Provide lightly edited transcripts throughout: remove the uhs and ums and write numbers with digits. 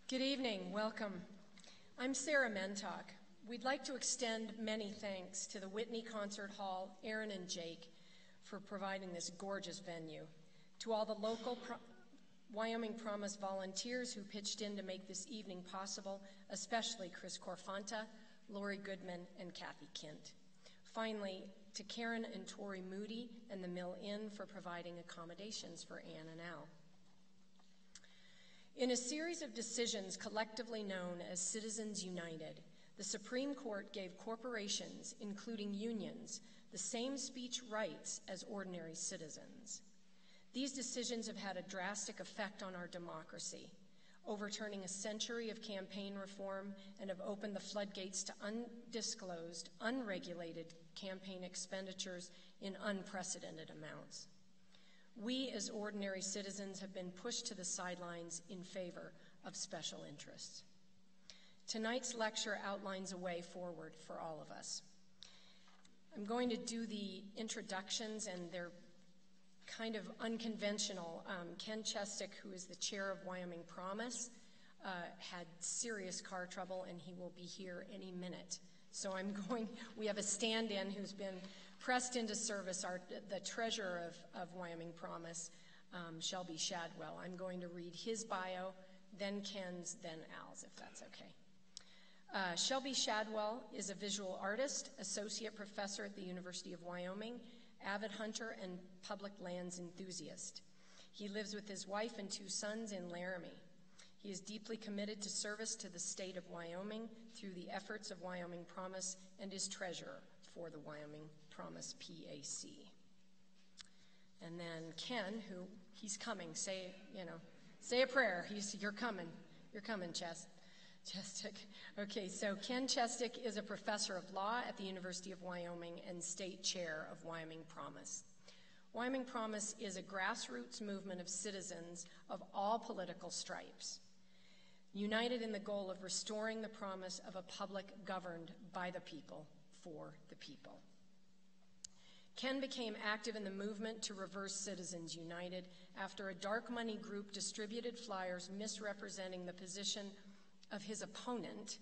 Good evening, welcome. I'm Sarah Mentok. We'd like to extend many thanks to the Whitney Concert Hall, Aaron and Jake, for providing this gorgeous venue, to all the local Wyoming Promise volunteers who pitched in to make this evening possible, especially Chris Corfanta, Lori Goodman, and Kathy Kint. Finally, to Karen and Tori Moody and the Mill Inn for providing accommodations for Ann and Al. In a series of decisions collectively known as Citizens United, the Supreme Court gave corporations, including unions, the same speech rights as ordinary citizens. These decisions have had a drastic effect on our democracy, overturning a century of campaign reform and have opened the floodgates to undisclosed, unregulated campaign expenditures in unprecedented amounts. We, as ordinary citizens, have been pushed to the sidelines in favor of special interests. Tonight's lecture outlines a way forward for all of us. I'm going to do the introductions, and they're kind of unconventional. Ken Chestick, who is the chair of Wyoming Promise, had serious car trouble, and he will be here any minute. So we have a stand-in who's been pressed into service, the treasurer of Wyoming Promise, Shelby Shadwell. I'm going to read his bio, then Ken's, then Al's, if that's okay. Shelby Shadwell is a visual artist, associate professor at the University of Wyoming, avid hunter and public lands enthusiast. He lives with his wife and 2 sons in Laramie. He is deeply committed to service to the state of Wyoming through the efforts of Wyoming Promise and is treasurer for the Wyoming Promise PAC. And then Ken, who he's coming, say a prayer. You're coming, Chestick. Okay, so Ken Chestick is a professor of law at the University of Wyoming and state chair of Wyoming Promise. Wyoming Promise is a grassroots movement of citizens of all political stripes, united in the goal of restoring the promise of a public governed by the people, for the people. Ken became active in the movement to reverse Citizens United after a dark money group distributed flyers misrepresenting the position of his opponent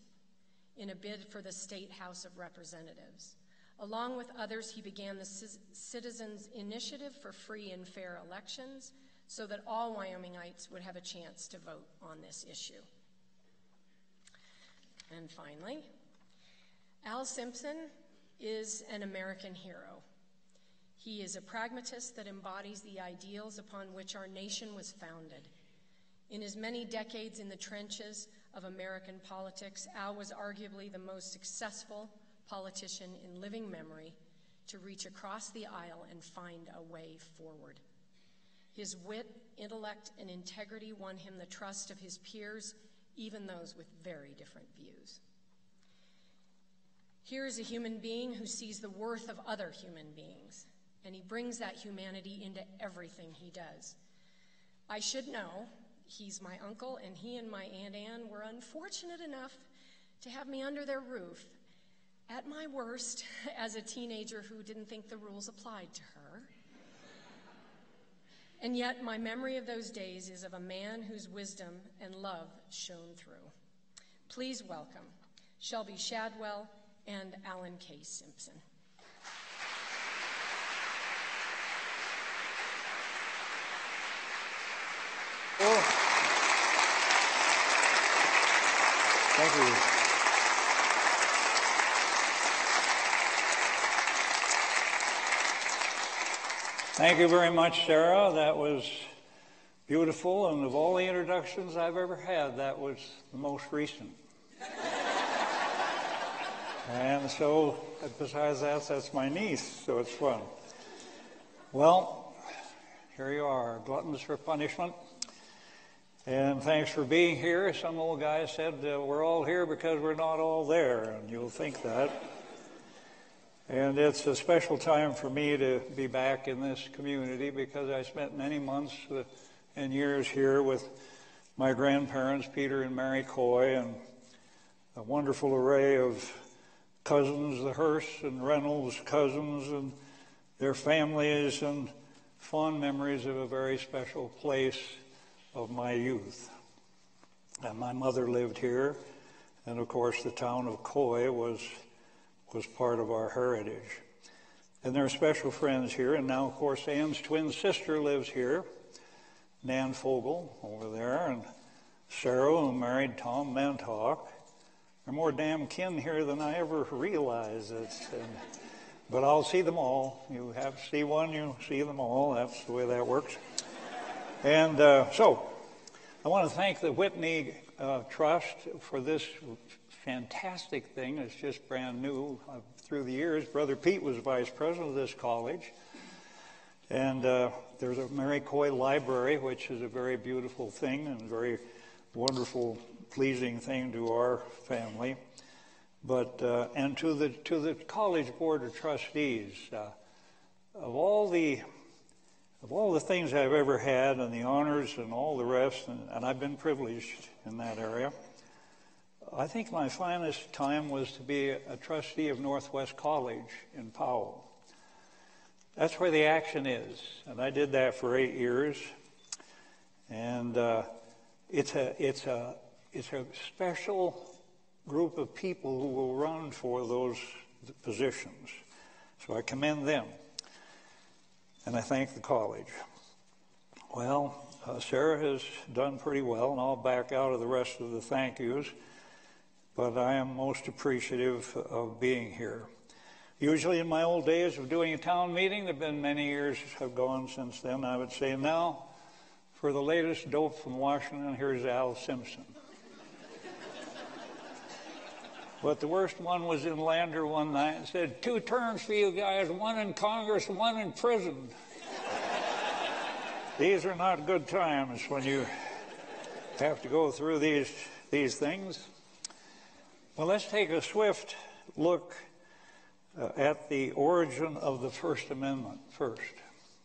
in a bid for the State House of Representatives. Along with others, he began the Citizens Initiative for free and fair elections so that all Wyomingites would have a chance to vote on this issue. And finally, Al Simpson is an American hero. He is a pragmatist that embodies the ideals upon which our nation was founded. In his many decades in the trenches of American politics, Al was arguably the most successful politician in living memory to reach across the aisle and find a way forward. His wit, intellect, and integrity won him the trust of his peers, even those with very different views. Here is a human being who sees the worth of other human beings, and he brings that humanity into everything he does. I should know, he's my uncle, and he and my Aunt Ann were unfortunate enough to have me under their roof at my worst as a teenager who didn't think the rules applied to her. And yet my memory of those days is of a man whose wisdom and love shone through. Please welcome Shelby Shadwell and Alan K. Simpson. Oh. Thank you. Thank you very much, Sarah. That was beautiful, and of all the introductions I've ever had, that was the most recent. And so, besides that, that's my niece, so it's fun. Well, here you are, gluttons for punishment. And thanks for being here. Some old guy said we're all here because we're not all there, and you'll think that. And it's a special time for me to be back in this community because I spent many months and years here with my grandparents, Peter and Mary Coy, and a wonderful array of cousins, the Hearst and Reynolds cousins and their families, and fond memories of a very special place of my youth. And my mother lived here. And, of course, the town of Coy was part of our heritage. And there are special friends here. And now, of course, Ann's twin sister lives here, Nan Fogel over there, and Sarah, who married Tom Mantock. There are more damn kin here than I ever realized. But I'll see them all. You have to see one, you see them all. That's the way that works. And so I want to thank the Whitney Trust for this fantastic thing. It's just brand new. Through the years, Brother Pete was vice president of this college. And there's a Mary Coy Library, which is a very beautiful thing and very wonderful, pleasing thing to our family. But and to the College Board of Trustees, of all the things I've ever had and the honors and all the rest, and I've been privileged in that area, I think my finest time was to be a trustee of Northwest College in Powell. That's where the action is, and I did that for 8 years. And it's a special group of people who will run for those positions. So I commend them, and I thank the college. Well, Sarah has done pretty well, and I'll back out of the rest of the thank yous, but I am most appreciative of being here. Usually in my old days of doing a town meeting, there have been many years have gone since then, I would say now, for the latest dope from Washington, here's Al Simpson. But the worst one was in Lander one night and said, 2 terms for you guys, 1 in Congress, 1 in prison. These are not good times when you have to go through these things. Well, let's take a swift look at the origin of the First Amendment first,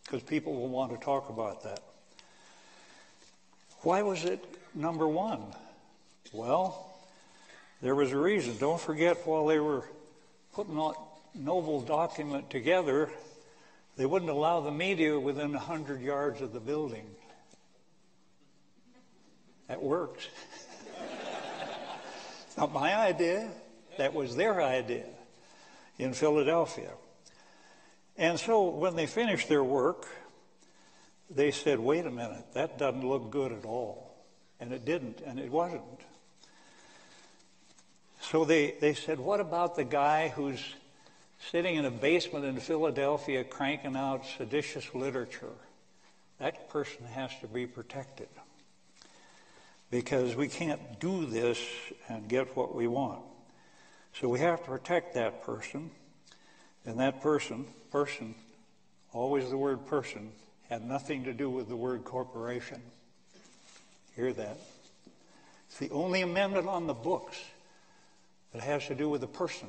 because people will want to talk about that. Why was it number 1? Well, there was a reason. Don't forget, while they were putting that noble document together, they wouldn't allow the media within 100 yards of the building. That worked. Not my idea. That was their idea in Philadelphia. And so when they finished their work, they said, wait a minute, that doesn't look good at all. And it didn't, and it wasn't. So they said, what about the guy who's sitting in a basement in Philadelphia cranking out seditious literature? That person has to be protected, because we can't do this and get what we want. So we have to protect that person. And that person, always the word person, had nothing to do with the word corporation. Hear that? It's the only amendment on the books that has to do with a person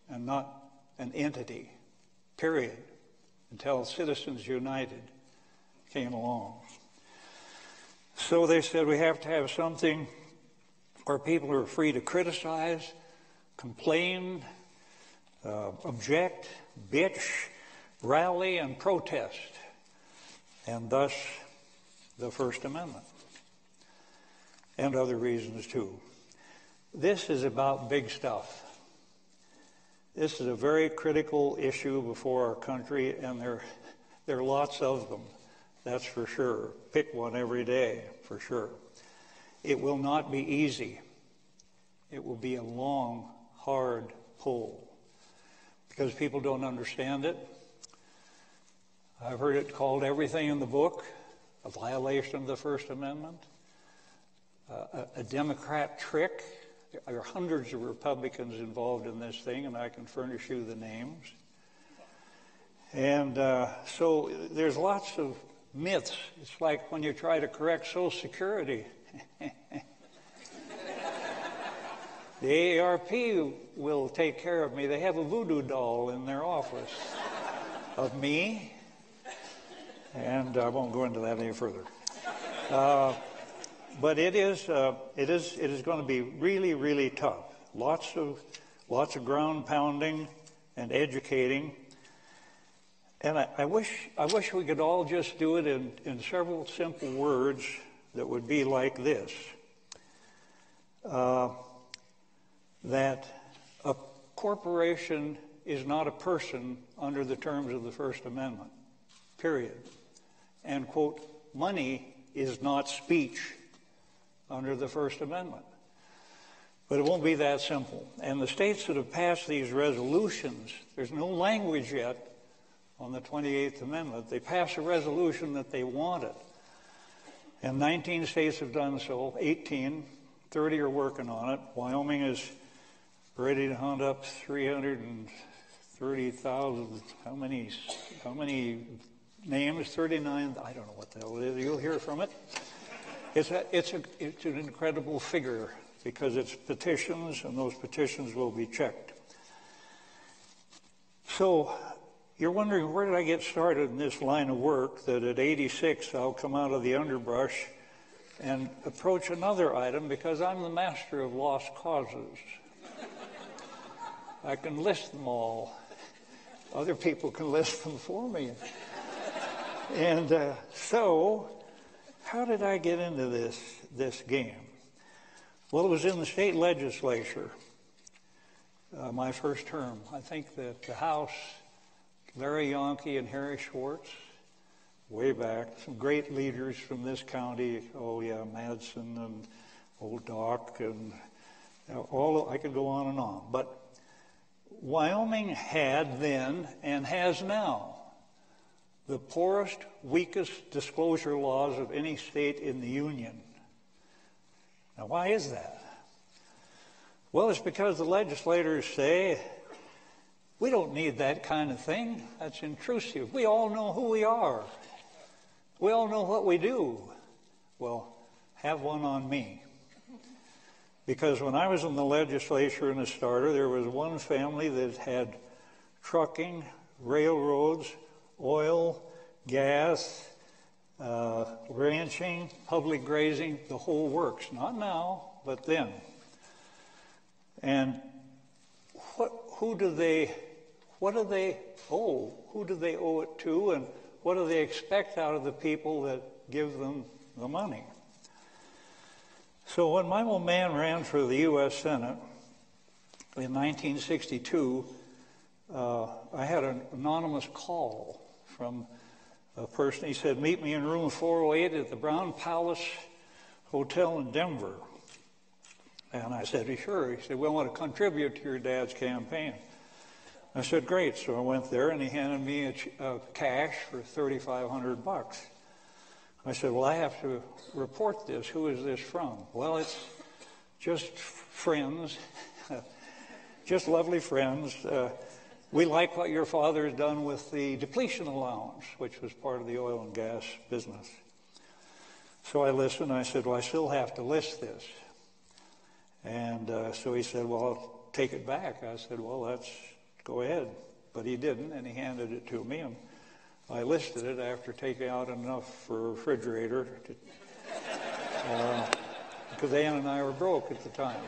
and not an entity, period, until Citizens United came along. So they said we have to have something where people are free to criticize, complain, object, bitch, rally, and protest, and thus the First Amendment, and other reasons too. This is about big stuff. This is a very critical issue before our country, and there are lots of them, that's for sure. Pick one every day, for sure. It will not be easy. It will be a long, hard pull, because people don't understand it. I've heard it called everything in the book, a violation of the First Amendment, a Democrat trick. There are hundreds of Republicans involved in this thing, and I can furnish you the names. And so there's lots of myths. It's like when you try to correct Social Security. The AARP will take care of me. They have a voodoo doll in their office of me. And I won't go into that any further. But it is going to be really, really tough. Lots of ground pounding and educating. And I wish we could all just do it in several simple words that would be like this. that a corporation is not a person under the terms of the First Amendment, period. And, quote, money is not speech under the First Amendment. But it won't be that simple. And the states that have passed these resolutions, there's no language yet on the 28th Amendment. They passed a resolution that they wanted. And 19 states have done so, 18, 30 are working on it. Wyoming is ready to hunt up 330,000, how many names? 39, I don't know what the hell it is. You'll hear from it. It's an incredible figure because it's petitions, and those petitions will be checked. So you're wondering, where did I get started in this line of work that at 86 I'll come out of the underbrush and approach another item because I'm the master of lost causes. I can list them all. Other people can list them for me. And so how did I get into this game? Well, it was in the state legislature, my first term. I think that the House, Larry Yonke and Harry Schwartz, way back, some great leaders from this county, Madsen and Old Doc, and I could go on and on. But Wyoming had then and has now the poorest, weakest disclosure laws of any state in the Union. Now, why is that? Well, it's because the legislators say, we don't need that kind of thing. That's intrusive. We all know who we are. We all know what we do. Well, have one on me. Because when I was in the legislature in the starter, there was one family that had trucking, railroads, oil, gas, ranching, public grazing, the whole works. Not now, but then. And who do they owe? Who do they owe it to? And what do they expect out of the people that give them the money? So when my old man ran for the U.S. Senate in 1962, I had an anonymous call from a person. He said, meet me in room 408 at the Brown Palace Hotel in Denver. And I said, sure. He said, we want to contribute to your dad's campaign. I said, great. So I went there, and he handed me a cash for $3,500. I said, well, I have to report this. Who is this from? Well, it's just friends, just lovely friends. We like what your father has done with the depletion allowance, which was part of the oil and gas business. So I listened. I said, well, I still have to list this. And so he said, well, I'll take it back. I said, well, let's go ahead. But he didn't, and he handed it to me. And I listed it after taking out enough for a refrigerator because Ann and I were broke at the time.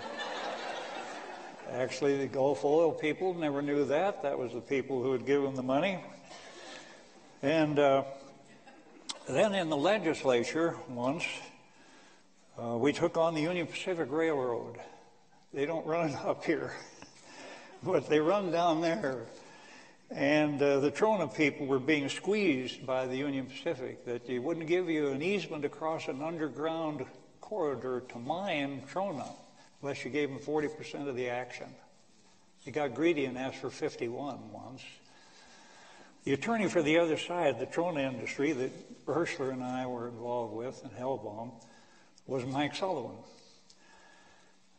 Actually, the Gulf oil people never knew that. That was the people who had given the money. And then in the legislature once, we took on the Union Pacific Railroad. They don't run it up here, but they run down there. And the Trona people were being squeezed by the Union Pacific, that they wouldn't give you an easement across an underground corridor to mine Trona unless you gave them 40% of the action. He got greedy and asked for 51 once. The attorney for the other side, the Trona industry, that Herschler and I were involved with, and Hellbaum, was Mike Sullivan.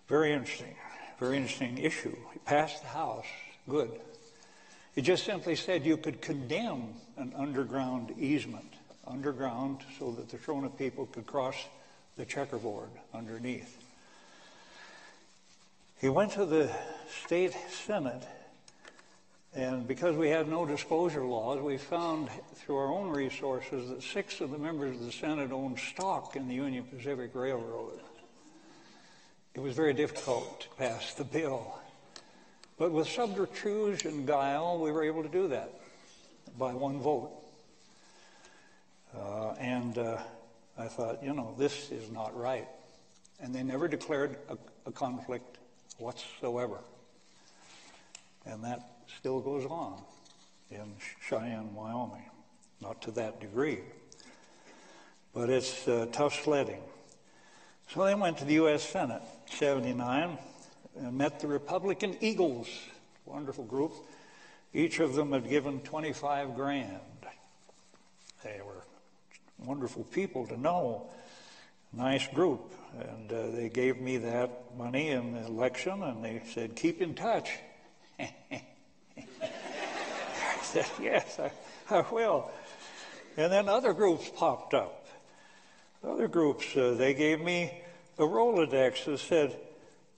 Very interesting issue. He passed the House. Good. It just simply said you could condemn an underground easement, underground, so that the Trona people could cross the checkerboard underneath. He went to the state Senate, and because we had no disclosure laws, we found through our own resources that 6 of the members of the Senate owned stock in the Union Pacific Railroad. It was very difficult to pass the bill. But with subterfuge and guile, we were able to do that by one vote. And I thought, this is not right. And they never declared a conflict whatsoever. And that still goes on in Cheyenne, Wyoming. Not to that degree. But it's tough sledding. So they went to the U.S. Senate, 79, and met the Republican Eagles, wonderful group. Each of them had given $25,000. They were wonderful people to know, nice group. And they gave me that money in the election, and they said, keep in touch. I said, yes, I will. And then other groups popped up. Other groups, they gave me a Rolodex that said,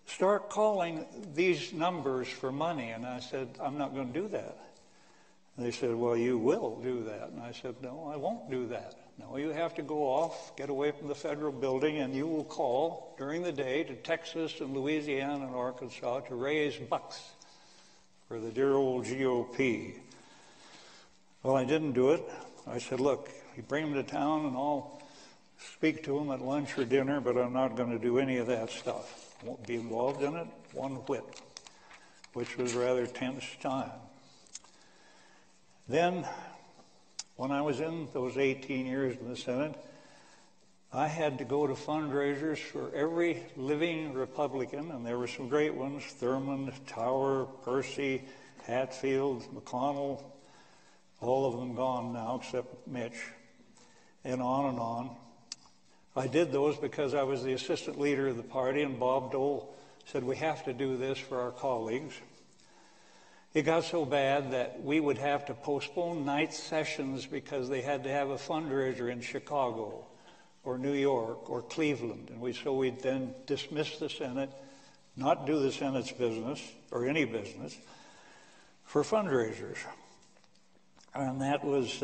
start calling these numbers for money. And I said, I'm not going to do that. And they said, well, you will do that. And I said, no, I won't do that. No, you have to go off, get away from the federal building, and you will call during the day to Texas and Louisiana and Arkansas to raise bucks for the dear old GOP. Well, I didn't do it. I said, look, you bring them to town and I'll speak to them at lunch or dinner, but I'm not going to do any of that stuff. I won't be involved in it one whit, which was a rather tense time. Then, when I was in those 18 years in the Senate, I had to go to fundraisers for every living Republican, and there were some great ones, Thurmond, Tower, Percy, Hatfield, McConnell, all of them gone now except Mitch, and on and on. I did those because I was the assistant leader of the party, and Bob Dole said, we have to do this for our colleagues. It got so bad that we would have to postpone night sessions because they had to have a fundraiser in Chicago or New York or Cleveland. And so we'd then dismiss the Senate, not do the Senate's business or any business for fundraisers. And that was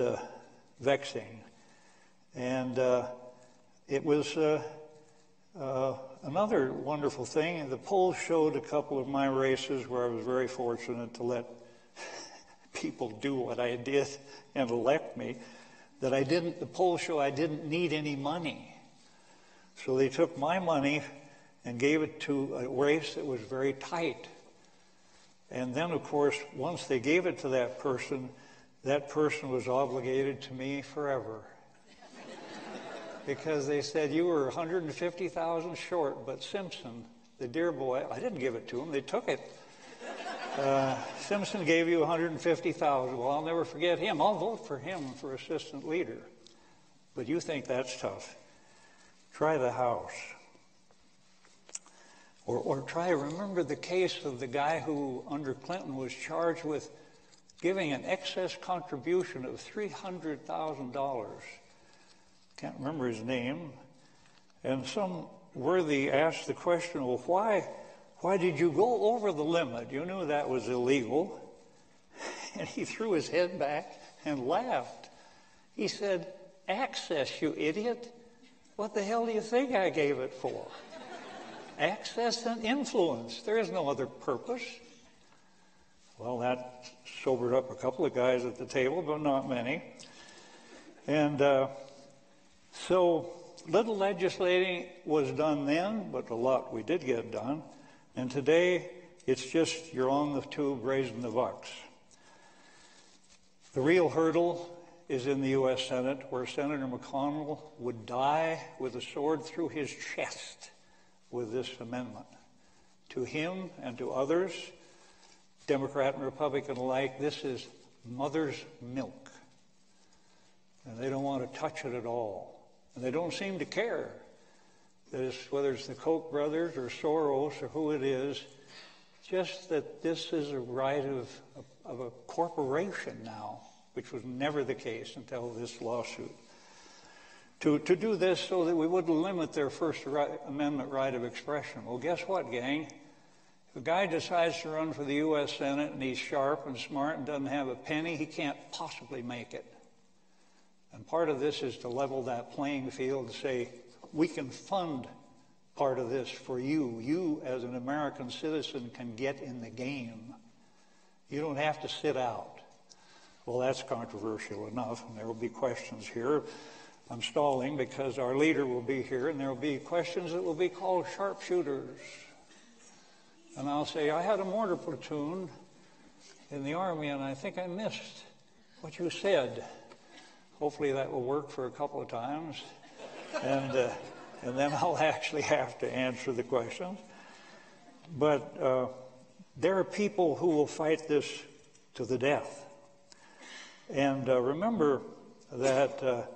vexing. And it was another wonderful thing. The polls showed a couple of my races where I was very fortunate to let people do what I did and elect me. The polls show I didn't need any money. So they took my money and gave it to a race that was very tight. And then, of course, once they gave it to that person was obligated to me forever. Because they said, you were 150,000 short, but Simpson, the dear boy, I didn't give it to him, they took it. Simpson gave you 150,000. Well, I'll never forget him. I'll vote for him for assistant leader. But you think that's tough. Try the House. Or remember the case of the guy who, under Clinton, was charged with giving an excess contribution of $300,000. Can't remember his name. And some worthy asked the question, well, why did you go over the limit? You knew that was illegal. And he threw his head back and laughed. He said, access, you idiot. What the hell do you think I gave it for? Access and influence. There is no other purpose. Well, that sobered up a couple of guys at the table, but not many. And so little legislating was done then, but a lot we did get done. And today, it's just you're on the tube raising the bucks. The real hurdle is in the U.S. Senate, where Senator McConnell would die with a sword through his chest with this amendment. To him and to others, Democrat and Republican alike, this is mother's milk. And they don't want to touch it at all. And they don't seem to care. Whether it's the Koch brothers or Soros or who it is, just that this is a right of a corporation now, which was never the case until this lawsuit. To do this so that we wouldn't limit their First Amendment right of expression. Well, guess what, gang? If a guy decides to run for the U.S. Senate and he's sharp and smart and doesn't have a penny, he can't possibly make it. And part of this is to level that playing field and say, we can fund part of this for you. You, as an American citizen, can get in the game. You don't have to sit out. Well, that's controversial enough, and there will be questions here. I'm stalling because our leader will be here, and there will be questions that will be called sharpshooters. And I'll say, I had a mortar platoon in the Army, and I think I missed what you said. Hopefully that will work for a couple of times, and then I'll actually have to answer the questions. But there are people who will fight this to the death. And remember that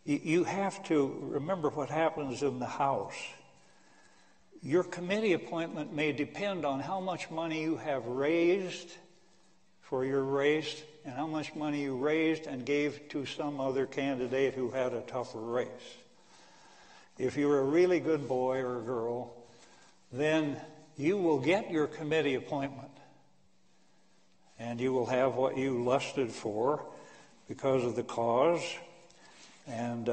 you have to remember what happens in the House. Your committee appointment may depend on how much money you have raised for your race and how much money you raised and gave to some other candidate who had a tougher race. If you're a really good boy or girl, then you will get your committee appointment, and you will have what you lusted for because of the cause, and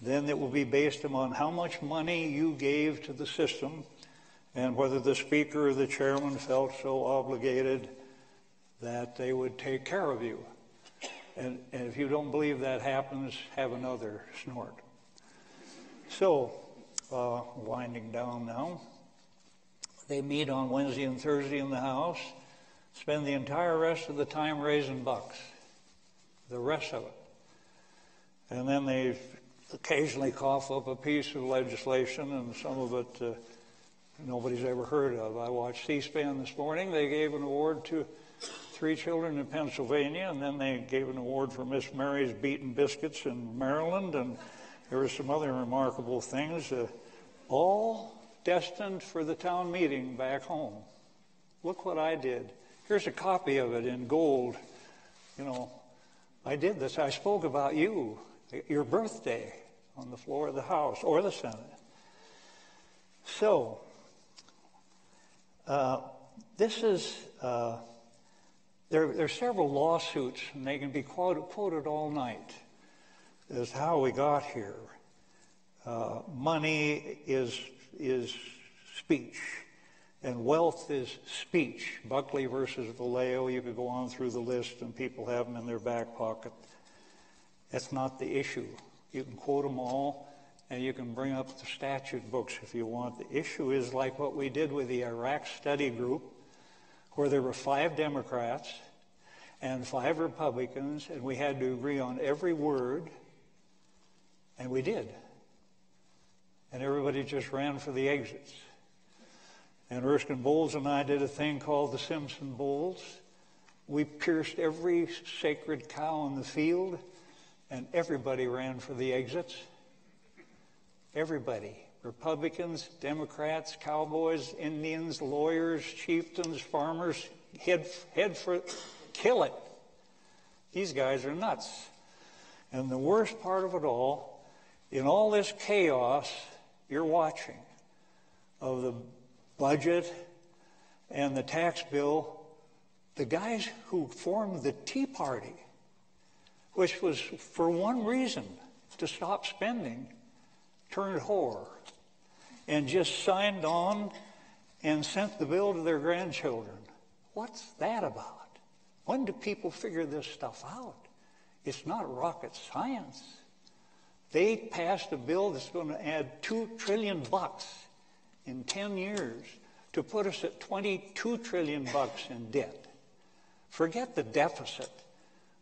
then it will be based upon how much money you gave to the system and whether the speaker or the chairman felt so obligated that they would take care of you. And if you don't believe that happens, have another snort. So, winding down now. They meet on Wednesday and Thursday in the House, spend the entire rest of the time raising bucks, the rest of it. And then they occasionally cough up a piece of legislation, and some of it nobody's ever heard of. I watched C-SPAN this morning. They gave an award to 3 children in Pennsylvania, and then they gave an award for Miss Mary's Beaten Biscuits in Maryland, and there were some other remarkable things, all destined for the town meeting back home. Look what I did. Here's a copy of it in gold. You know, I did this. I spoke about you, your birthday, on the floor of the House or the Senate. So, this is, there are several lawsuits, and they can be quoted all night as how we got here. Money is speech, and wealth is speech. Buckley versus Vallejo, you could go on through the list, and people have them in their back pocket. That's not the issue. You can quote them all, and you can bring up the statute books if you want. The issue is like what we did with the Iraq study group, where there were 5 Democrats and 5 Republicans, and we had to agree on every word, and we did. And everybody just ran for the exits. And Erskine Bowles and I did a thing called the Simpson Bowles. We pierced every sacred cow in the field, and everybody ran for the exits. Everybody. Republicans, Democrats, cowboys, Indians, lawyers, chieftains, farmers, head for, kill it. These guys are nuts. And the worst part of it all, in all this chaos you're watching of the budget and the tax bill, the guys who formed the Tea Party, which was for one reason, to stop spending, turned whore and just signed on and sent the bill to their grandchildren. What's that about? When do people figure this stuff out? It's not rocket science. They passed a bill that's going to add $2 trillion in 10 years to put us at $22 trillion in debt. Forget the deficit.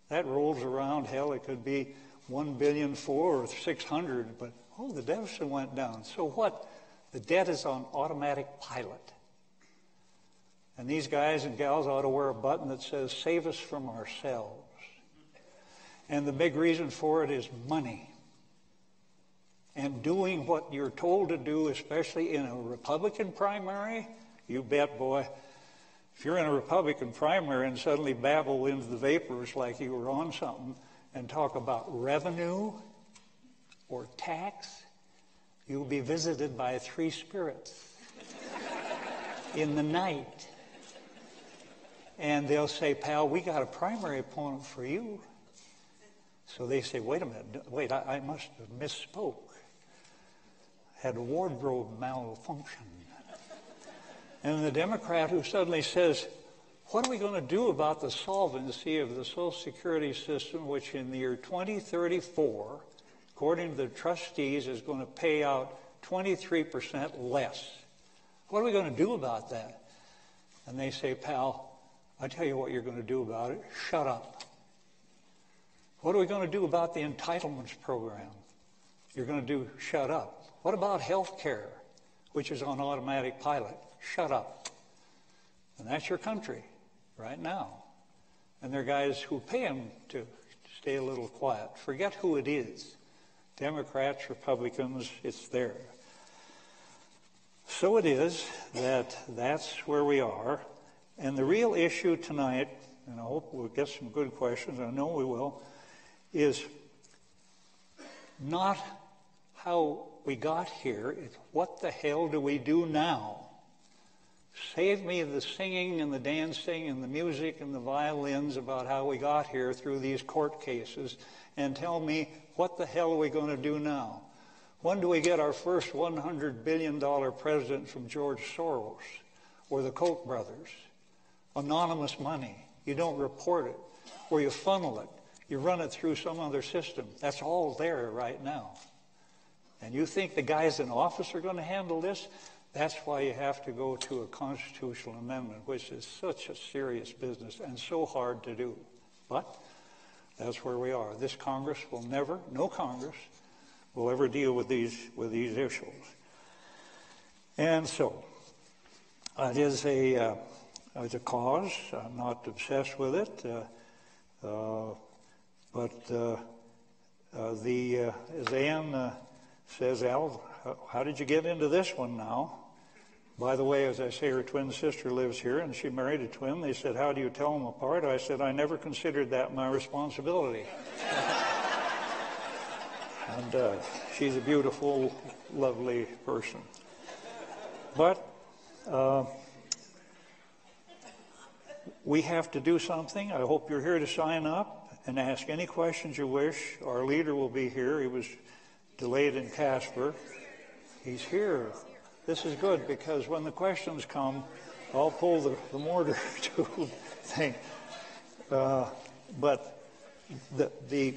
That rolls around. Hell, it could be $1.4 billion or $600, but the deficit went down. So what? The debt is on automatic pilot. And these guys and gals ought to wear a button that says, save us from ourselves. And the big reason for it is money. And doing what you're told to do, especially in a Republican primary, you bet, boy, if you're in a Republican primary and suddenly babble into the vapors like you were on something and talk about revenue or tax, you'll be visited by 3 spirits in the night. And they'll say, pal, we got a primary opponent for you. So they say, wait a minute, I must have misspoke. Had a wardrobe malfunction. And the Democrat who suddenly says, What are we going to do about the solvency of the Social Security system, which in the year 2034, according to the trustees, is going to pay out 23% less? What are we going to do about that? And they say, pal, I tell you what you're going to do about it. Shut up. What are we going to do about the entitlements program? You're going to do shut up. What about health care, which is on automatic pilot? Shut up. And that's your country right now. And there are guys who pay them to stay a little quiet. Forget who it is. Democrats, Republicans, it's there. So it is that that's where we are. And the real issue tonight, and I hope we'll get some good questions, I know we will, is not how we got here, it's what the hell do we do now? Save me the singing and the dancing and the music and the violins about how we got here through these court cases, and tell me what the hell are we going to do now? When do we get our first $100 billion president from George Soros or the Koch brothers? Anonymous money. You don't report it, or you funnel it. You run it through some other system. That's all there right now. And you think the guys in office are going to handle this? That's why you have to go to a constitutional amendment, which is such a serious business and so hard to do. But that's where we are. This Congress will never, no Congress, will ever deal with these issues. And so, it is a cause. I'm not obsessed with it. As Ann says, Al, how did you get into this one now? By the way, as I say, her twin sister lives here, and she married a twin. They said, how do you tell them apart? I said, I never considered that my responsibility. And she's a beautiful, lovely person. But we have to do something. I hope you're here to sign up and ask any questions you wish. Our leader will be here. He was delayed in Casper. He's here. This is good, because when the questions come, I'll pull the mortar tube thing. But the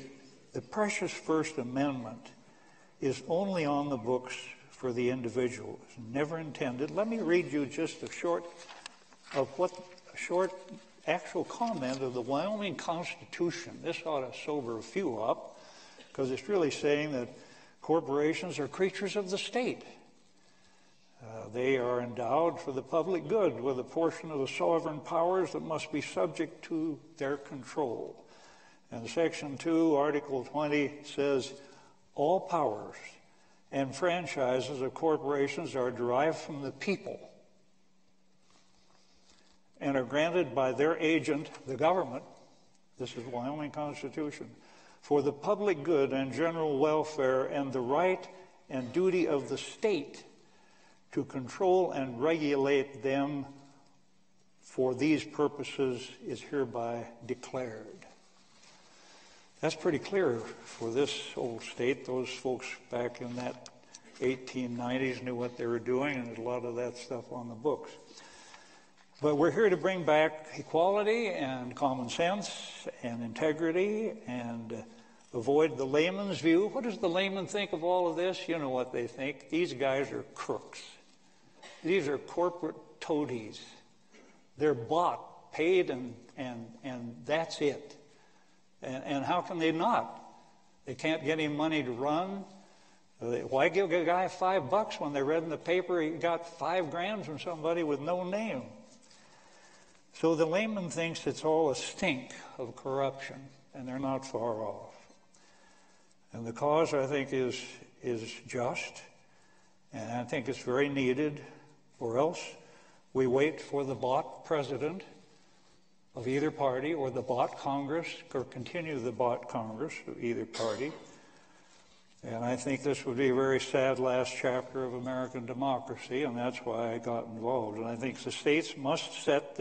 precious First Amendment is only on the books for the individual. It's never intended. Let me read you just a short actual comment of the Wyoming Constitution. This ought to sober a few up, because it's really saying that corporations are creatures of the state. They are endowed for the public good with a portion of the sovereign powers that must be subject to their control. And Section 2, Article 20 says, all powers and franchises of corporations are derived from the people and are granted by their agent, the government, this is the Wyoming Constitution, for the public good and general welfare, and the right and duty of the state to control and regulate them for these purposes is hereby declared. That's pretty clear for this old state. Those folks back in that 1890s knew what they were doing, and there's a lot of that stuff on the books. But we're here to bring back equality and common sense and integrity and avoid the layman's view. What does the layman think of all of this? You know what they think. These guys are crooks. These are corporate toadies. They're bought, paid, and that's it. And how can they not? They can't get any money to run. Why give a guy $5 when they read in the paper he got $5,000 from somebody with no name? So the layman thinks it's all a stink of corruption, and they're not far off. And the cause, I think, is just, and I think it's very needed, or else we wait for the bought president of either party, or the bought Congress, or continue the bought Congress of either party. And I think this would be a very sad last chapter of American democracy, and that's why I got involved. And I think the states must set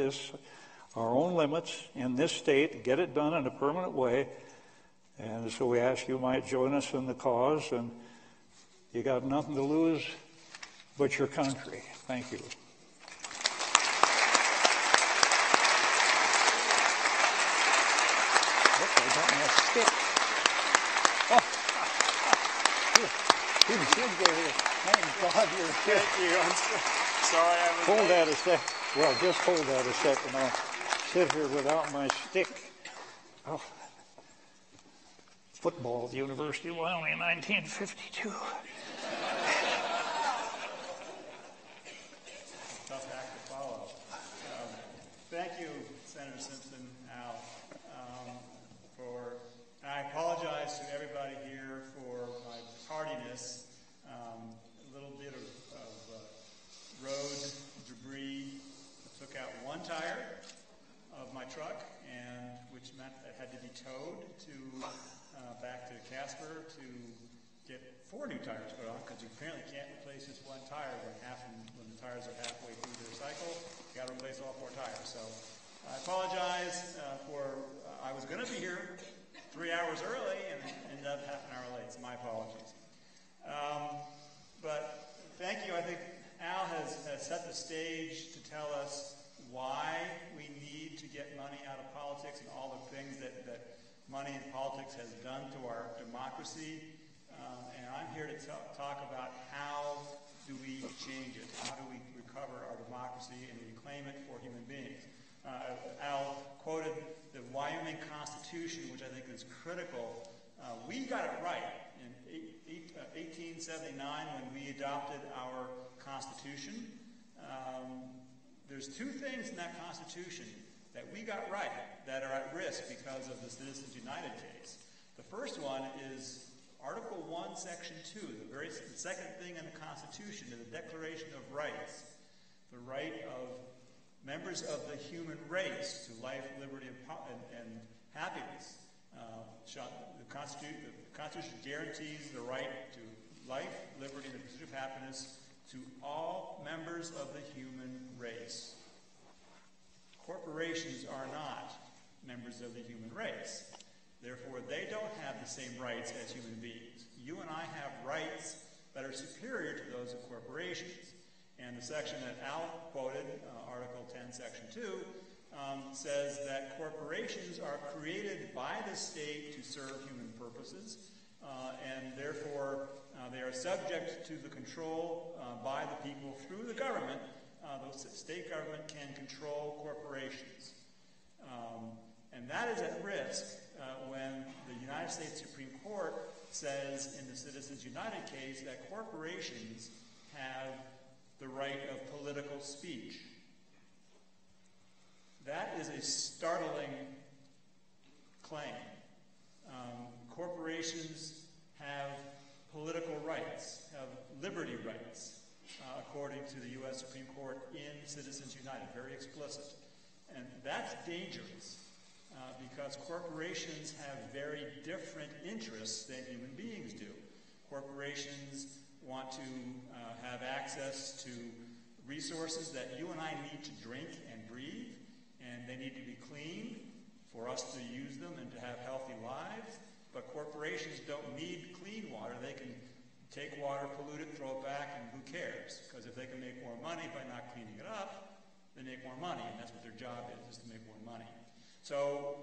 our own limits in this state, get it done in a permanent way. And so we ask you might join us in the cause, and you got nothing to lose but your country. Thank you. stick. Oh. You should go here. Thank God you're here. Thank you. I'm sorry I was Hold late. that a sec. Well, just hold that a second. I'll sit here without my stick. Oh. Football at the University of Wyoming in 1952. Tough act to follow. Thank you, Senator Simpson, Al, I apologize to everybody here for my tardiness. A little bit of road debris took out one tire of my truck, and which meant it had to be towed to back to Casper to get 4 new tires put on, because you apparently can't replace just one tire when the tires are halfway through their cycle. You got to replace all 4 tires. So I apologize I was going to be here 3 hours early and ended up half an hour late. So my apologies. But thank you. I think Al has set the stage to tell us why we need to get money out of politics and all the things that money in politics has done to our democracy. And I'm here to talk about how do we change it? How do we recover our democracy and reclaim it for human beings? Al quoted the Wyoming Constitution, which I think is critical. We got it right in 1879 when we adopted our Constitution. There's 2 things in that Constitution that we got right that are at risk because of the Citizens United case. The first one is Article 1, Section 2, the second thing in the Constitution, is the Declaration of Rights, the right of members of the human race to life, liberty, and happiness. The Constitution guarantees the right to life, liberty, and the pursuit of happiness to all members of the human race. Corporations are not members of the human race. Therefore, they don't have the same rights as human beings. You and I have rights that are superior to those of corporations. And the section that Al quoted, Article 10, Section 2, says that corporations are created by the state to serve human purposes, and therefore they are subject to the control by the people through the government. The state government can control corporations. And that is at risk when the United States Supreme Court says in the Citizens United case that corporations have the right of political speech. That is a startling claim. Corporations have political rights, have liberty rights, according to the U.S. Supreme Court in Citizens United, very explicit. And that's dangerous because corporations have very different interests than human beings do. Corporations want to have access to resources that you and I need to drink and breathe, and they need to be clean for us to use them and to have healthy lives. But corporations don't need clean water. They can take water, pollute it, throw it back, and who cares? Because if they can make more money by not cleaning it up, they make more money, and that's what their job is to make more money. So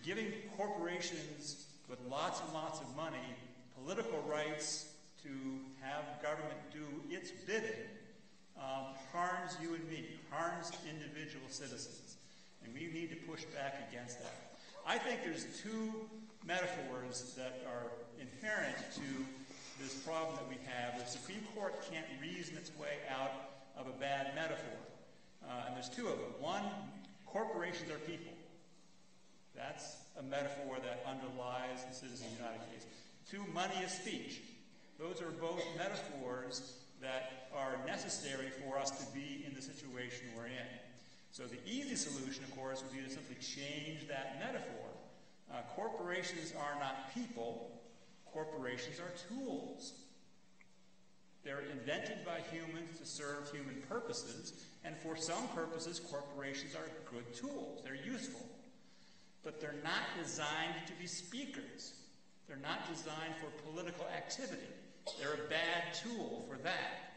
giving corporations with lots and lots of money political rights to have government do its bidding harms you and me, harms individual citizens. And we need to push back against that. I think there's 2 metaphors that are inherent to this problem that we have. The Supreme Court can't reason its way out of a bad metaphor. And there's 2 of them. One, corporations are people. That's a metaphor that underlies the Citizens United case. 2, money is speech. Those are both metaphors that are necessary for us to be in the situation we're in. So the easy solution, of course, would be to simply change that metaphor. Corporations are not people. Corporations are tools. They're invented by humans to serve human purposes, and for some purposes, corporations are good tools. They're useful. But they're not designed to be speakers. They're not designed for political activity. They're a bad tool for that.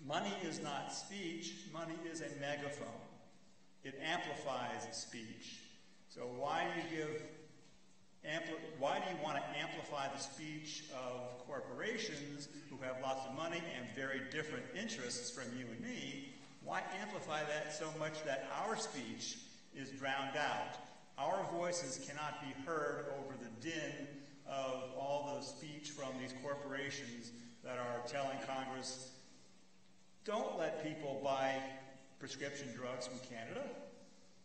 Money is not speech. Money is a megaphone. It amplifies speech. So why do you want to amplify the speech of corporations who have lots of money and very different interests from you and me? Why amplify that so much that our speech is drowned out? Our voices cannot be heard over the din of all the speech from these corporations that are telling Congress, don't let people buy prescription drugs from Canada.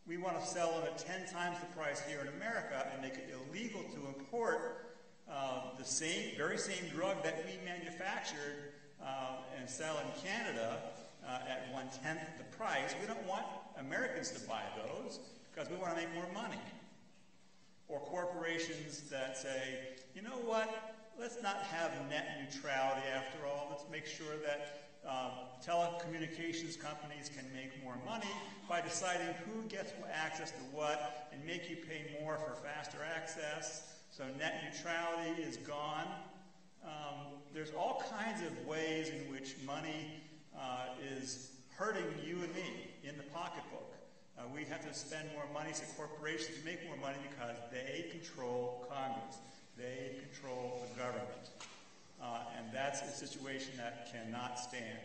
We want to sell them at 10 times the price here in America and make it illegal to import the very same drug that we manufactured and sell in Canada at 1/10 the price. We don't want Americans to buy those because we want to make more money. Or corporations that say, you know what, let's not have net neutrality after all. Let's make sure that telecommunications companies can make more money by deciding who gets access to what and make you pay more for faster access. So net neutrality is gone. There's all kinds of ways in which money is hurting you and me in the pocketbook. We have to spend more money so corporations make more money because they control Congress. They control the government. And that's a situation that cannot stand.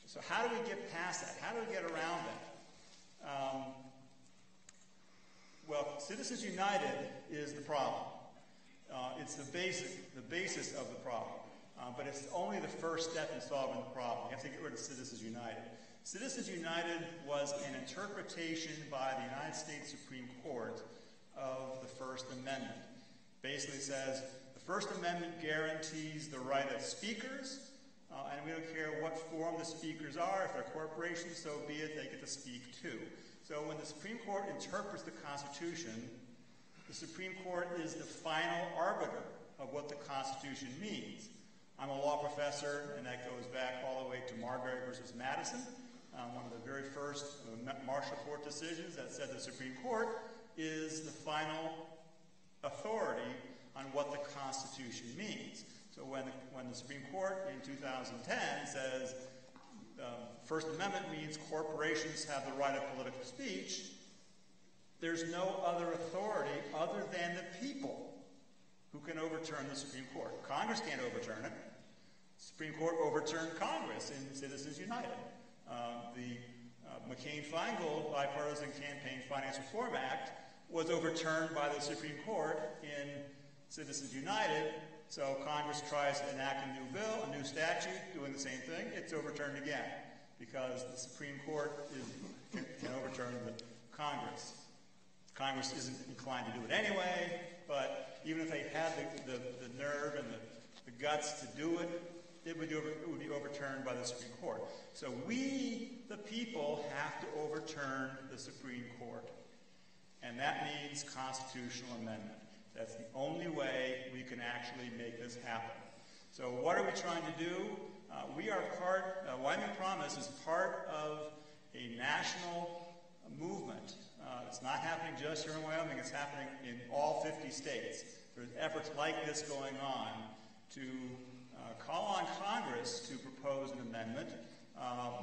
So how do we get past that? How do we get around that? Well, Citizens United is the problem. It's the basis of the problem. But it's only the first step in solving the problem. You have to get rid of Citizens United. Citizens United was an interpretation by the United States Supreme Court of the First Amendment. Basically says the First Amendment guarantees the right of speakers, and we don't care what form the speakers are. If they're corporations, so be it, they get to speak too. So when the Supreme Court interprets the Constitution, the Supreme Court is the final arbiter of what the Constitution means. I'm a law professor, and that goes back all the way to Marbury versus Madison, one of the very first Marshall Court decisions that said the Supreme Court is the final authority on what the Constitution means. So when the Supreme Court in 2010 says First Amendment means corporations have the right of political speech, there's no other authority other than the people who can overturn the Supreme Court. Congress can't overturn it. The Supreme Court overturned Congress in Citizens United. The McCain-Feingold Bipartisan Campaign Finance Reform Act was overturned by the Supreme Court in Citizens United. So Congress tries to enact a new bill, a new statute, doing the same thing. It's overturned again because the Supreme Court can overturn the Congress. Congress isn't inclined to do it anyway, but even if they had the nerve and the guts to do it, it would be overturned by the Supreme Court. So we, the people, have to overturn the Supreme Court. And that means constitutional amendment. That's the only way we can actually make this happen. So what are we trying to do? We are Wyoming Promise is part of a national movement. It's not happening just here in Wyoming. It's happening in all 50 states. There's efforts like this going on to call on Congress to propose an amendment.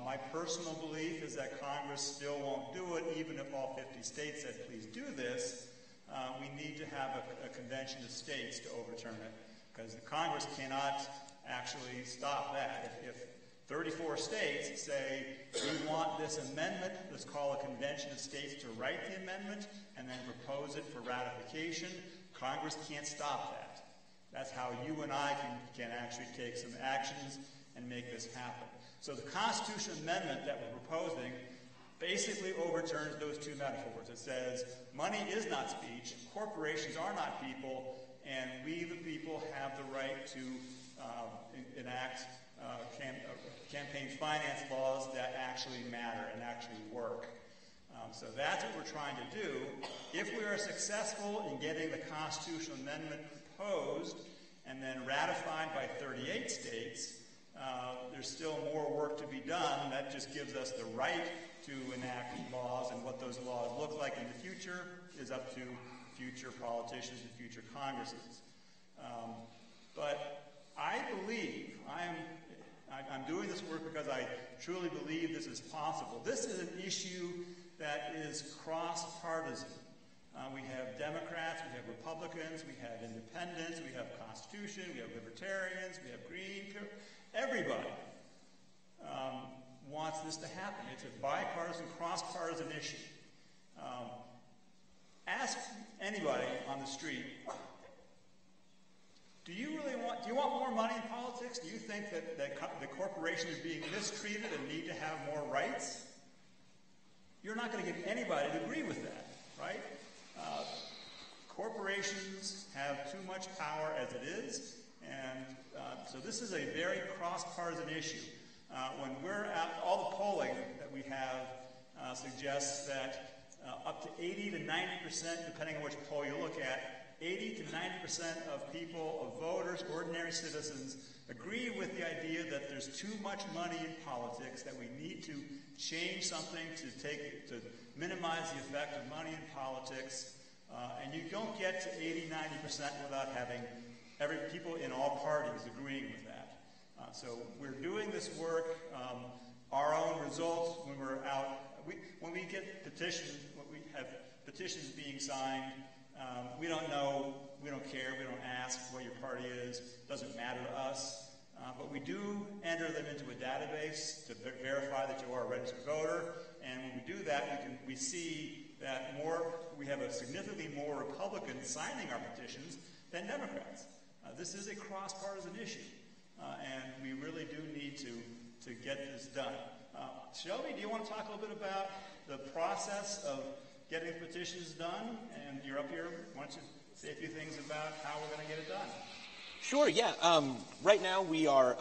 My personal belief is that Congress still won't do it, even if all 50 states said, please do this. We need to have a convention of states to overturn it, because the Congress cannot actually stop that. If 34 states say, we want this amendment, let's call a convention of states to write the amendment and then propose it for ratification, Congress can't stop that. That's how you and I can actually take some actions and make this happen. So the constitutional amendment that we're proposing basically overturns those two metaphors. It says money is not speech, corporations are not people, and we the people have the right to enact campaign finance laws that actually matter and actually work. So that's what we're trying to do. If we are successful in getting the constitutional amendment proposed and then ratified by 38 states, there's still more work to be done. That just gives us the right to enact laws, and what those laws look like in the future is up to future politicians and future Congresses. But I believe, I'm doing this work because I truly believe this is possible. This is an issue that is cross-partisan. We have Democrats, we have Republicans, we have independents, we have Constitution, we have libertarians, we have Green. Everybody wants this to happen. It's a bipartisan, cross-partisan issue. Ask anybody on the street, do you want more money in politics? Do you think that the corporation is being mistreated and need to have more rights? You're not going to get anybody to agree with that, right? Corporations have too much power as it is, and so this is a very cross-partisan issue. When we're out, all the polling that we have suggests that up to 80 to 90%, depending on which poll you look at, 80 to 90% of people, of voters, ordinary citizens, agree with the idea that there's too much money in politics, that we need to change something to minimize the effect of money in politics. And you don't get to 80, 90% without having people in all parties agreeing with that. So we're doing this work. Our own results when we're out, when we get petitions, when we have petitions being signed, we don't know, we don't care, we don't ask what your party is, it doesn't matter to us. But we do enter them into a database to verify that you are a registered voter. And when we do that, we see that we have a significantly more Republicans signing our petitions than Democrats. This is a cross-partisan issue, and we really do need to get this done. Shelby, do you want to talk a little bit about the process of getting petitions done? And you're up here. Why don't you say a few things about how we're going to get it done? Sure, yeah. Right now we are,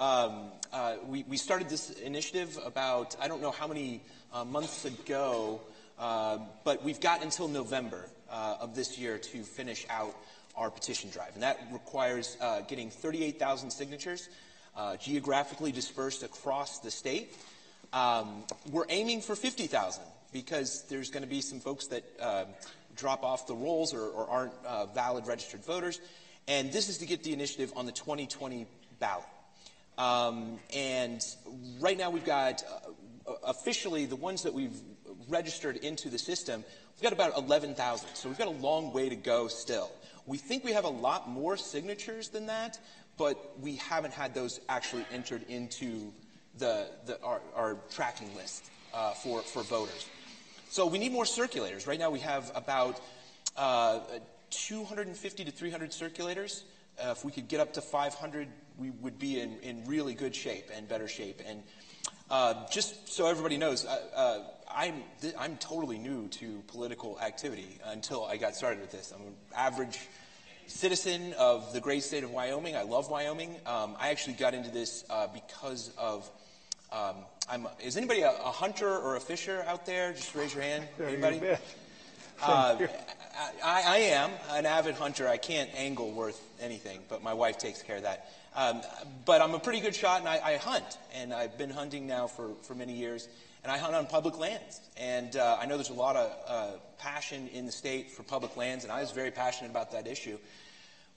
we started this initiative about, I don't know how many months ago, but we've got until November of this year to finish out our petition drive. And that requires getting 38,000 signatures geographically dispersed across the state. We're aiming for 50,000 because there's going to be some folks that drop off the rolls or aren't valid registered voters. And this is to get the initiative on the 2020 ballot. And right now we've got, officially, the ones that we've registered into the system, we've got about 11,000. So we've got a long way to go still. We think we have a lot more signatures than that, but we haven't had those actually entered into our tracking list for voters. So we need more circulators. Right now we have about 250 to 300 circulators. If we could get up to 500, we would be in really good shape and better shape. And just so everybody knows, I'm totally new to political activity until I got started with this. I'm an average citizen of the great state of Wyoming. I love Wyoming. I actually got into this because of is anybody a hunter or a fisher out there? Just raise your hand. Anybody? I am an avid hunter. I can't angle worth anything, but my wife takes care of that. But I'm a pretty good shot, and I hunt. And I've been hunting now for many years. And I hunt on public lands. And I know there's a lot of passion in the state for public lands, and I was very passionate about that issue.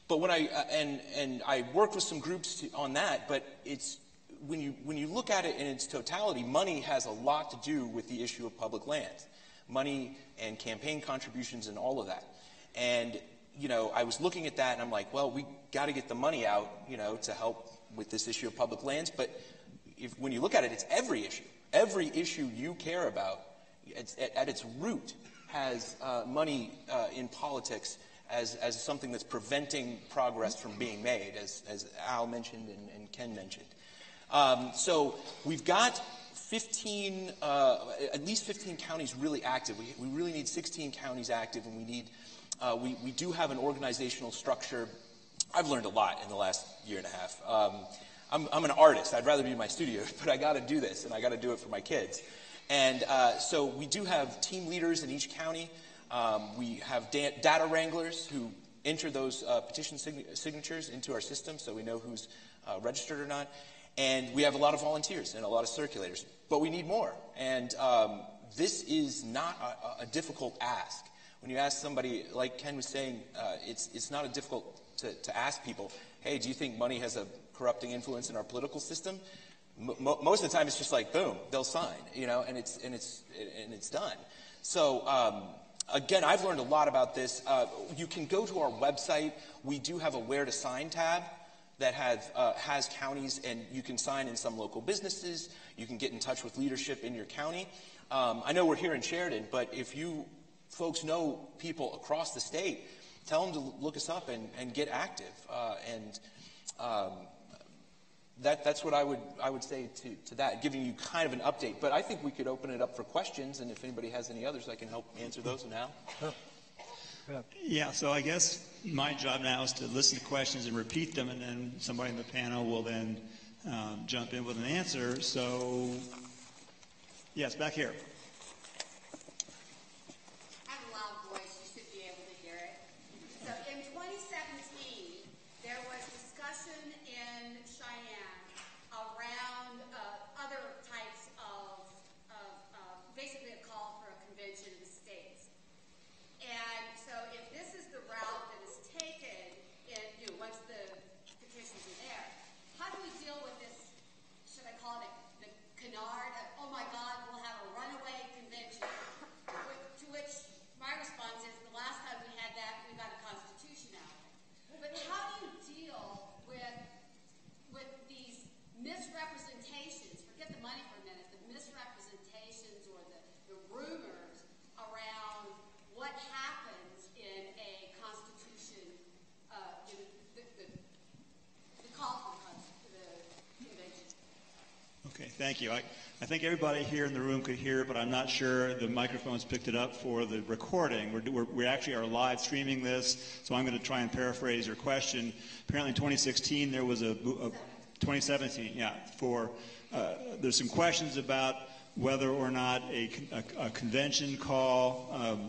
But when I worked with some groups on that, but it's when you look at it in its totality, money has a lot to do with the issue of public lands. Money and campaign contributions and all of that. And, I was looking at that and I'm like, well, we got to get the money out, to help with this issue of public lands. But when you look at it, it's every issue. Every issue you care about, at its root, has money in politics as something that's preventing progress from being made, as Al mentioned and Ken mentioned. So we've got at least 15 counties really active. We really need 16 counties active, and we need we do have an organizational structure. I've learned a lot in the last year and a half. I'm an artist. I'd rather be in my studio, but I got to do this, and I got to do it for my kids. And so we do have team leaders in each county. We have data wranglers who enter those petition signatures into our system, so we know who's registered or not. And we have a lot of volunteers and a lot of circulators, but we need more. And this is not a difficult ask. When you ask somebody, like Ken was saying, it's not a difficult to ask people, hey, do you think money has a corrupting influence in our political system? Most of the time, it's just like, boom, they'll sign, and it's done. So Again, I've learned a lot about this. You can go to our website. We do have a Where to Sign tab that has counties, and you can sign in some local businesses. You can get in touch with leadership in your county. I know we're here in Sheridan, but if you folks know people across the state, tell them to look us up and get active. That's what I would say to that, giving you kind of an update. But I think we could open it up for questions, and if anybody has any others, I can help answer those now. Sure. Yeah, so I guess my job now is to listen to questions and repeat them, and then somebody in the panel will then jump in with an answer. So, yes, back here. I have a loud voice. You should be able to hear it. So in 2017, there was discussion in Cheyenne around other types of basically a call for a convention of the states. And so if this is the route that is taken once the petitions are there, how do we deal with this, should I call it the canard of, oh my God, we'll have a runaway convention? To which my response is, the last time we had that, we got a constitution out. But how do you deal with these misrepresentations, forget the money for a minute, the misrepresentations or the rumors around what happens in a constitution, the call for the convention? Okay, thank you. I think everybody here in the room could hear it, but I'm not sure the microphones picked it up for the recording. We actually are live streaming this, so I'm going to try and paraphrase your question. Apparently in 2016 there was 2017, yeah, there's some questions about whether or not a convention call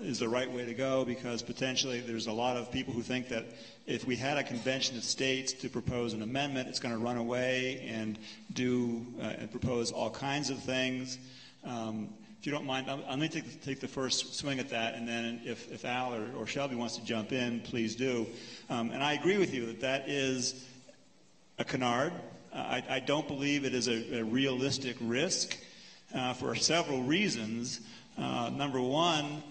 is the right way to go, because potentially there's a lot of people who think that if we had a convention of states to propose an amendment, it's going to run away and and propose all kinds of things. If you don't mind, I'm going to take the first swing at that, and then if Al or Shelby wants to jump in, please do. And I agree with you that is a canard. I don't believe it is a realistic risk for several reasons. Number one,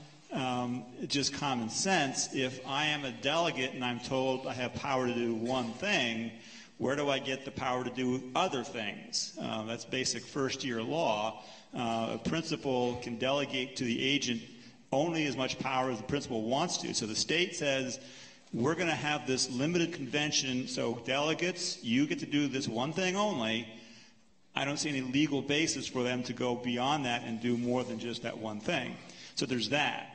just common sense. If I am a delegate and I'm told I have power to do one thing, where do I get the power to do other things? That's basic first-year law. A principal can delegate to the agent only as much power as the principal wants to. So the state says, we're going to have this limited convention, so delegates, you get to do this one thing only. I don't see any legal basis for them to go beyond that and do more than just that one thing. So there's that.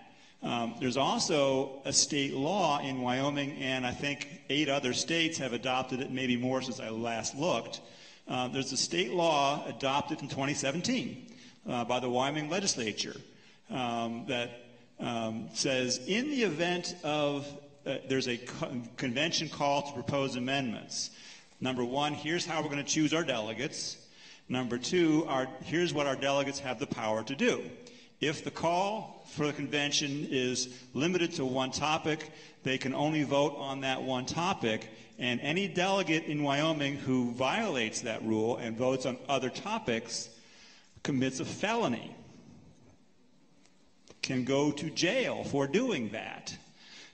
There's also a state law in Wyoming, and I think 8 other states have adopted it, maybe more since I last looked. There's a state law adopted in 2017 by the Wyoming legislature that says in the event of there's a convention call to propose amendments. Number one, here's how we're going to choose our delegates. Number two, here's what our delegates have the power to do. If the call for the convention is limited to one topic, they can only vote on that one topic, and any delegate in Wyoming who violates that rule and votes on other topics commits a felony, can go to jail for doing that.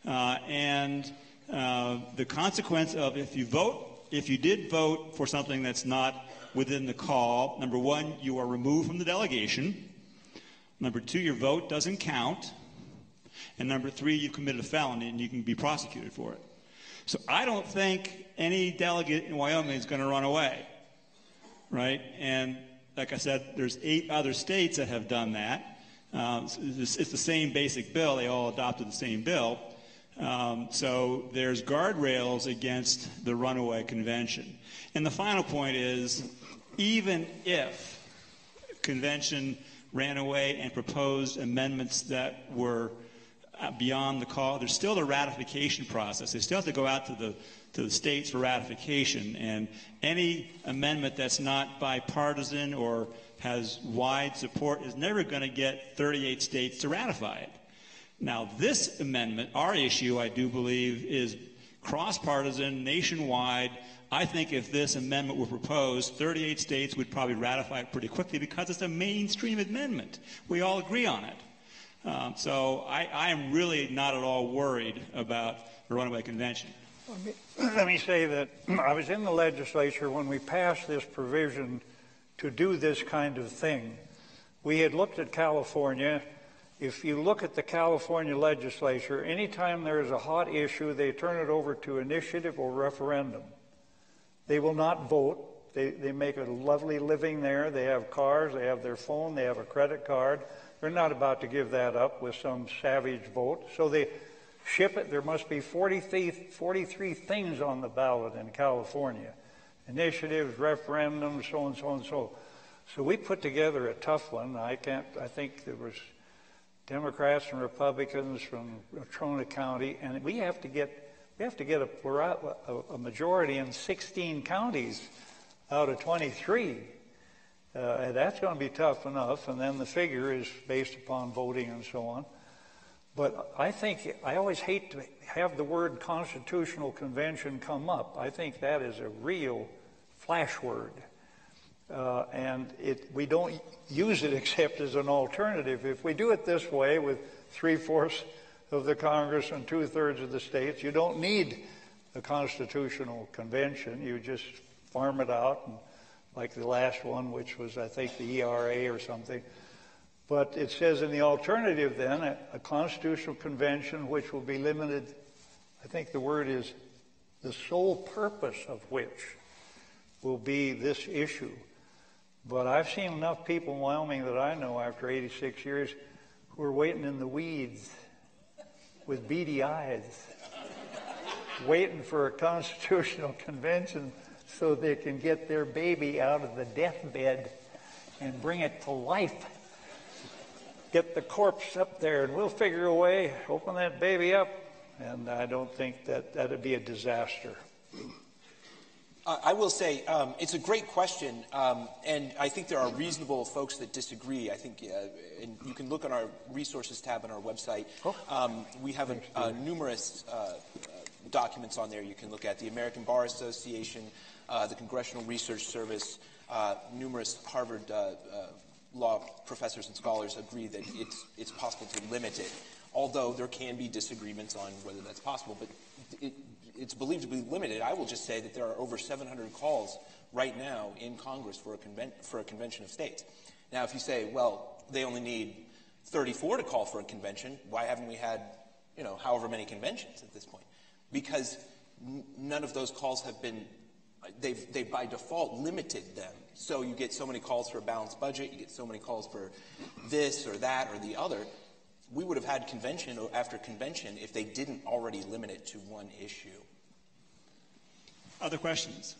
And the consequence of if you did vote for something that's not within the call, number one, you are removed from the delegation. Number two, your vote doesn't count. And number three, you've committed a felony and you can be prosecuted for it. So I don't think any delegate in Wyoming is going to run away, right? And like I said, there's 8 other states that have done that. It's the same basic bill. They all adopted the same bill. So there's guardrails against the runaway convention. And the final point is, even if convention ran away and proposed amendments that were beyond the call, there's still the ratification process. They still have to go out to the states for ratification. And any amendment that's not bipartisan or has wide support is never going to get 38 states to ratify it. Now, this amendment, our issue, I do believe, is cross-partisan, nationwide. I think if this amendment were proposed, 38 states would probably ratify it pretty quickly because it's a mainstream amendment. We all agree on it. So I am really not at all worried about the runaway convention. Let me say that I was in the legislature when we passed this provision to do this kind of thing. We had looked at California. If you look at the California legislature, anytime there is a hot issue, they turn it over to initiative or referendum. They will not vote. They make a lovely living there. They have cars, they have their phone, they have a credit card. They're not about to give that up with some savage vote. So they ship it. There must be 43 things on the ballot in California. Initiatives, referendums, so and so and so. So we put together a tough one. I think there was Democrats and Republicans from Trona County, and we have to get a majority in 16 counties out of 23. And that's going to be tough enough, and then the figure is based upon voting and so on. But I always hate to have the word constitutional convention come up. I think that is a real flash word. And we don't use it except as an alternative. If we do it this way with 3/4 of the Congress and 2/3 of the states, you don't need a constitutional convention. You just farm it out, and like the last one, which was, I think, the ERA or something. But it says in the alternative then, a constitutional convention which will be limited, I think the word is the sole purpose of which will be this issue. But I've seen enough people in Wyoming that I know after 86 years who are waiting in the weeds with beady eyes, waiting for a constitutional convention so they can get their baby out of the deathbed and bring it to life. Get the corpse up there, and we'll figure a way, open that baby up. And I don't think that'd be a disaster. I will say it's a great question, and I think there are reasonable folks that disagree. I think, and you can look on our resources tab on our website. We have numerous documents on there you can look at. The American Bar Association, the Congressional Research Service, numerous Harvard law professors and scholars agree that it's possible to limit it, although there can be disagreements on whether that's possible. But it's believed to be limited. I will just say that there are over 700 calls right now in Congress for a convention of states. Now, if you say, well, they only need 34 to call for a convention, why haven't we had, however many conventions at this point? Because none of those calls have been, they've by default limited them. So you get so many calls for a balanced budget, you get so many calls for this or that or the other. We would have had convention after convention if they didn't already limit it to one issue. Other questions?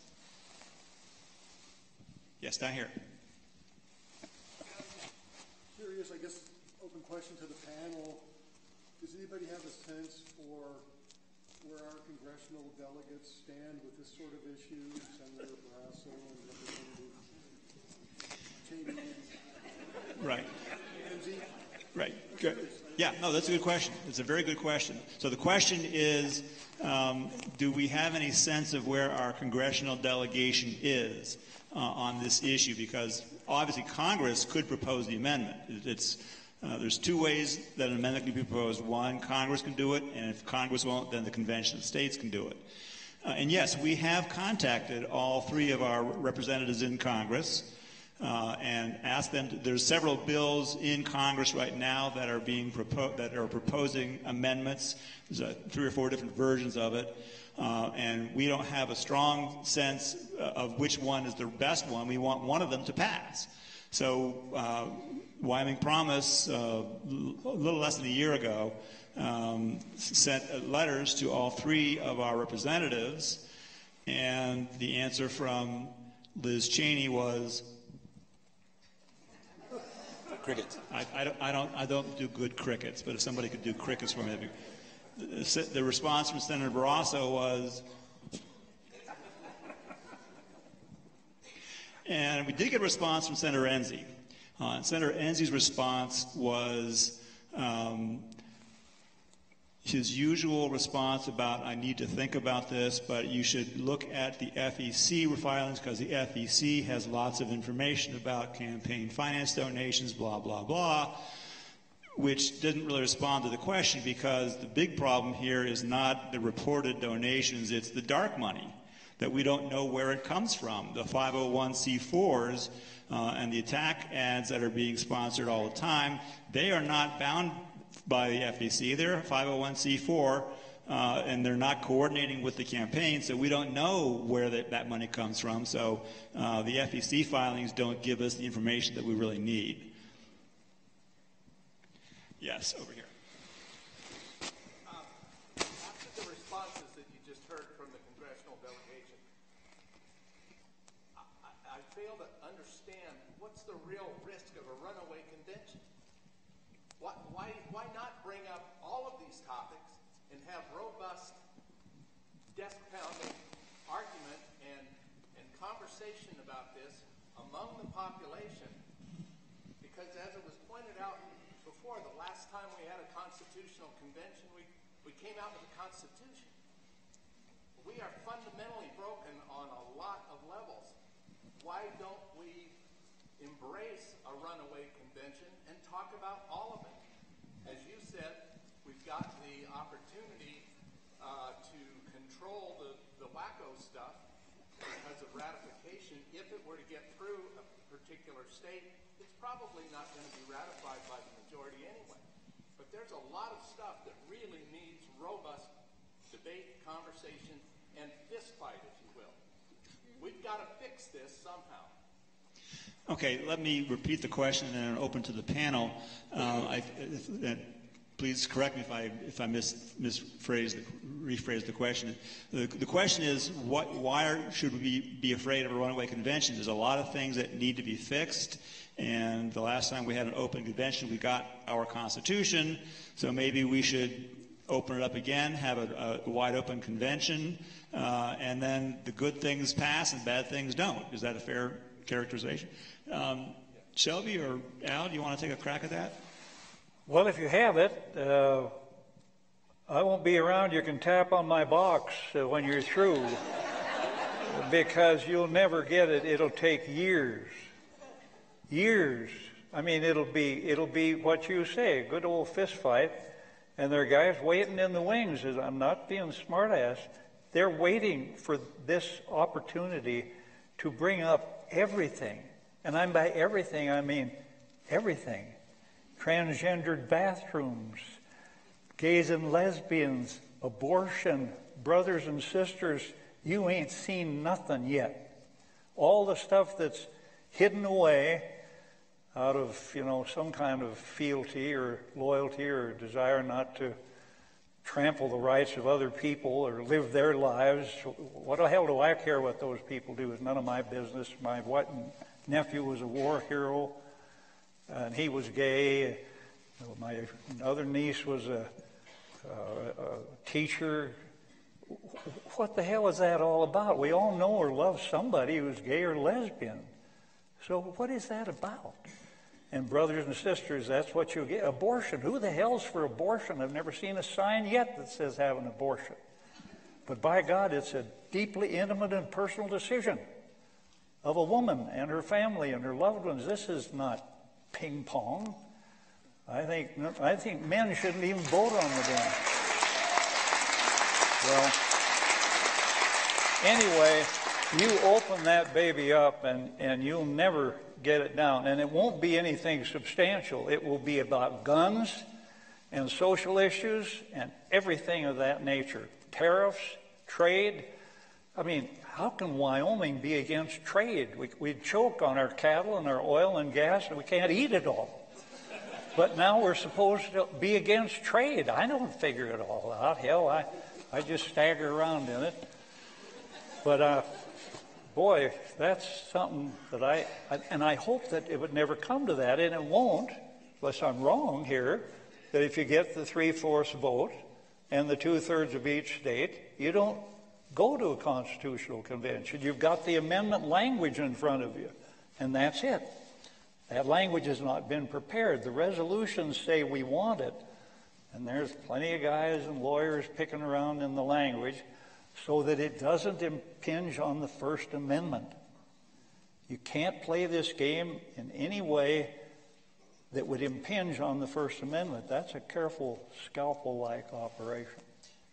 Yes, down here. Curious, I guess, open question to the panel. Does anybody have a sense for where our congressional delegates stand with this sort of issue? Senator Barrasso and Representative Cheney. Right. Ramsey? Right. Good. Yeah, no, that's a good question. It's a very good question. So the question is, do we have any sense of where our congressional delegation is on this issue? Because obviously Congress could propose the amendment. There's two ways that an amendment can be proposed. One, Congress can do it, and if Congress won't, then the Convention of States can do it. And yes, we have contacted all three of our representatives in Congress and asked them. There's several bills in Congress right now that are being proposing amendments. There's 3 or 4 different versions of it, and we don't have a strong sense of which one is the best one. We want one of them to pass. So Wyoming Promise, a little less than a year ago, sent letters to all three of our representatives, and the answer from Liz Cheney was, Crickets. I don't do good crickets, but if somebody could do crickets for me, the response from Senator Barrasso was, and we did get a response from Senator Enzi. Senator Enzi's response was his usual response about, I need to think about this, but you should look at the FEC filings because the FEC has lots of information about campaign finance donations, blah, blah, blah. which didn't really respond to the question, because the big problem here is not the reported donations, it's the dark money that we don't know where it comes from. The 501c4s and the attack ads that are being sponsored all the time, they are not bound by the FEC. They're 501c4, and they're not coordinating with the campaign, so we don't know where that money comes from. So the FEC filings don't give us the information that we really need. Yes, over here. After the responses that you just heard from the congressional delegation, I fail to understand what's the real risk of a runaway convention. Why not bring up all of these topics and have robust desk-pounding argument and conversation about this among the population? Because as it was pointed out before, the last time we had a constitutional convention, we came out with a constitution. We are fundamentally broken on a lot of levels. Why don't we embrace a runaway convention and talk about all of it? As you said, we've got the opportunity to control the wacko stuff because of ratification. If it were to get through a particular state, it's probably not going to be ratified by the majority anyway. But there's a lot of stuff that really needs robust debate, conversation, and fist fight, if you will. We've got to fix this somehow. Okay, let me repeat the question and open to the panel. Please correct me if I rephrase the question. The question is, why should we be afraid of a runaway convention? There's a lot of things that need to be fixed, and the last time we had an open convention, we got our Constitution, so maybe we should open it up again, have a wide open convention, and then the good things pass and bad things don't. Is that a fair characterization? Shelby or Al, do you want to take a crack at that? Well, if you have it, I won't be around. You can tap on my box when you're through, because you'll never get it. It'll take years. Years. I mean, it'll be what you say, a good old fist fight, and there are guys waiting in the wings. I'm not being smartass. They're waiting for this opportunity to bring up everything. And by everything, I mean everything. Transgendered bathrooms, gays and lesbians, abortion, brothers and sisters. You ain't seen nothing yet. All the stuff that's hidden away out of, some kind of fealty or loyalty or desire not to trample the rights of other people or live their lives. What the hell do I care what those people do? It's none of my business. My nephew was a war hero, and he was gay. My other niece was a teacher. What the hell is that all about? We all know or love somebody who's gay or lesbian. So what is that about? And brothers and sisters, that's what you get. Abortion. Who the hell's for abortion? I've never seen a sign yet that says have an abortion. But by God, it's a deeply intimate and personal decision of a woman and her family and her loved ones. This is not ping pong. I think men shouldn't even vote on the damn. Well, anyway, you open that baby up and you'll never get it down. And it won't be anything substantial. It will be about guns and social issues and everything of that nature. Tariffs, trade. I mean, how can Wyoming be against trade? We choke on our cattle and our oil and gas, and we can't eat it all. But now we're supposed to be against trade. I don't figure it all out. Hell, I just stagger around in it. But, boy, that's something that I hope that it would never come to that, and it won't, unless I'm wrong here, that if you get the 3/4 vote and the 2/3 of each state, you don't go to a constitutional convention. You've got the amendment language in front of you, and that's it. That language has not been prepared. The resolutions say we want it, and there's plenty of guys and lawyers picking around in the language so that it doesn't impinge on the First Amendment. You can't play this game in any way that would impinge on the First Amendment. That's a careful scalpel-like operation.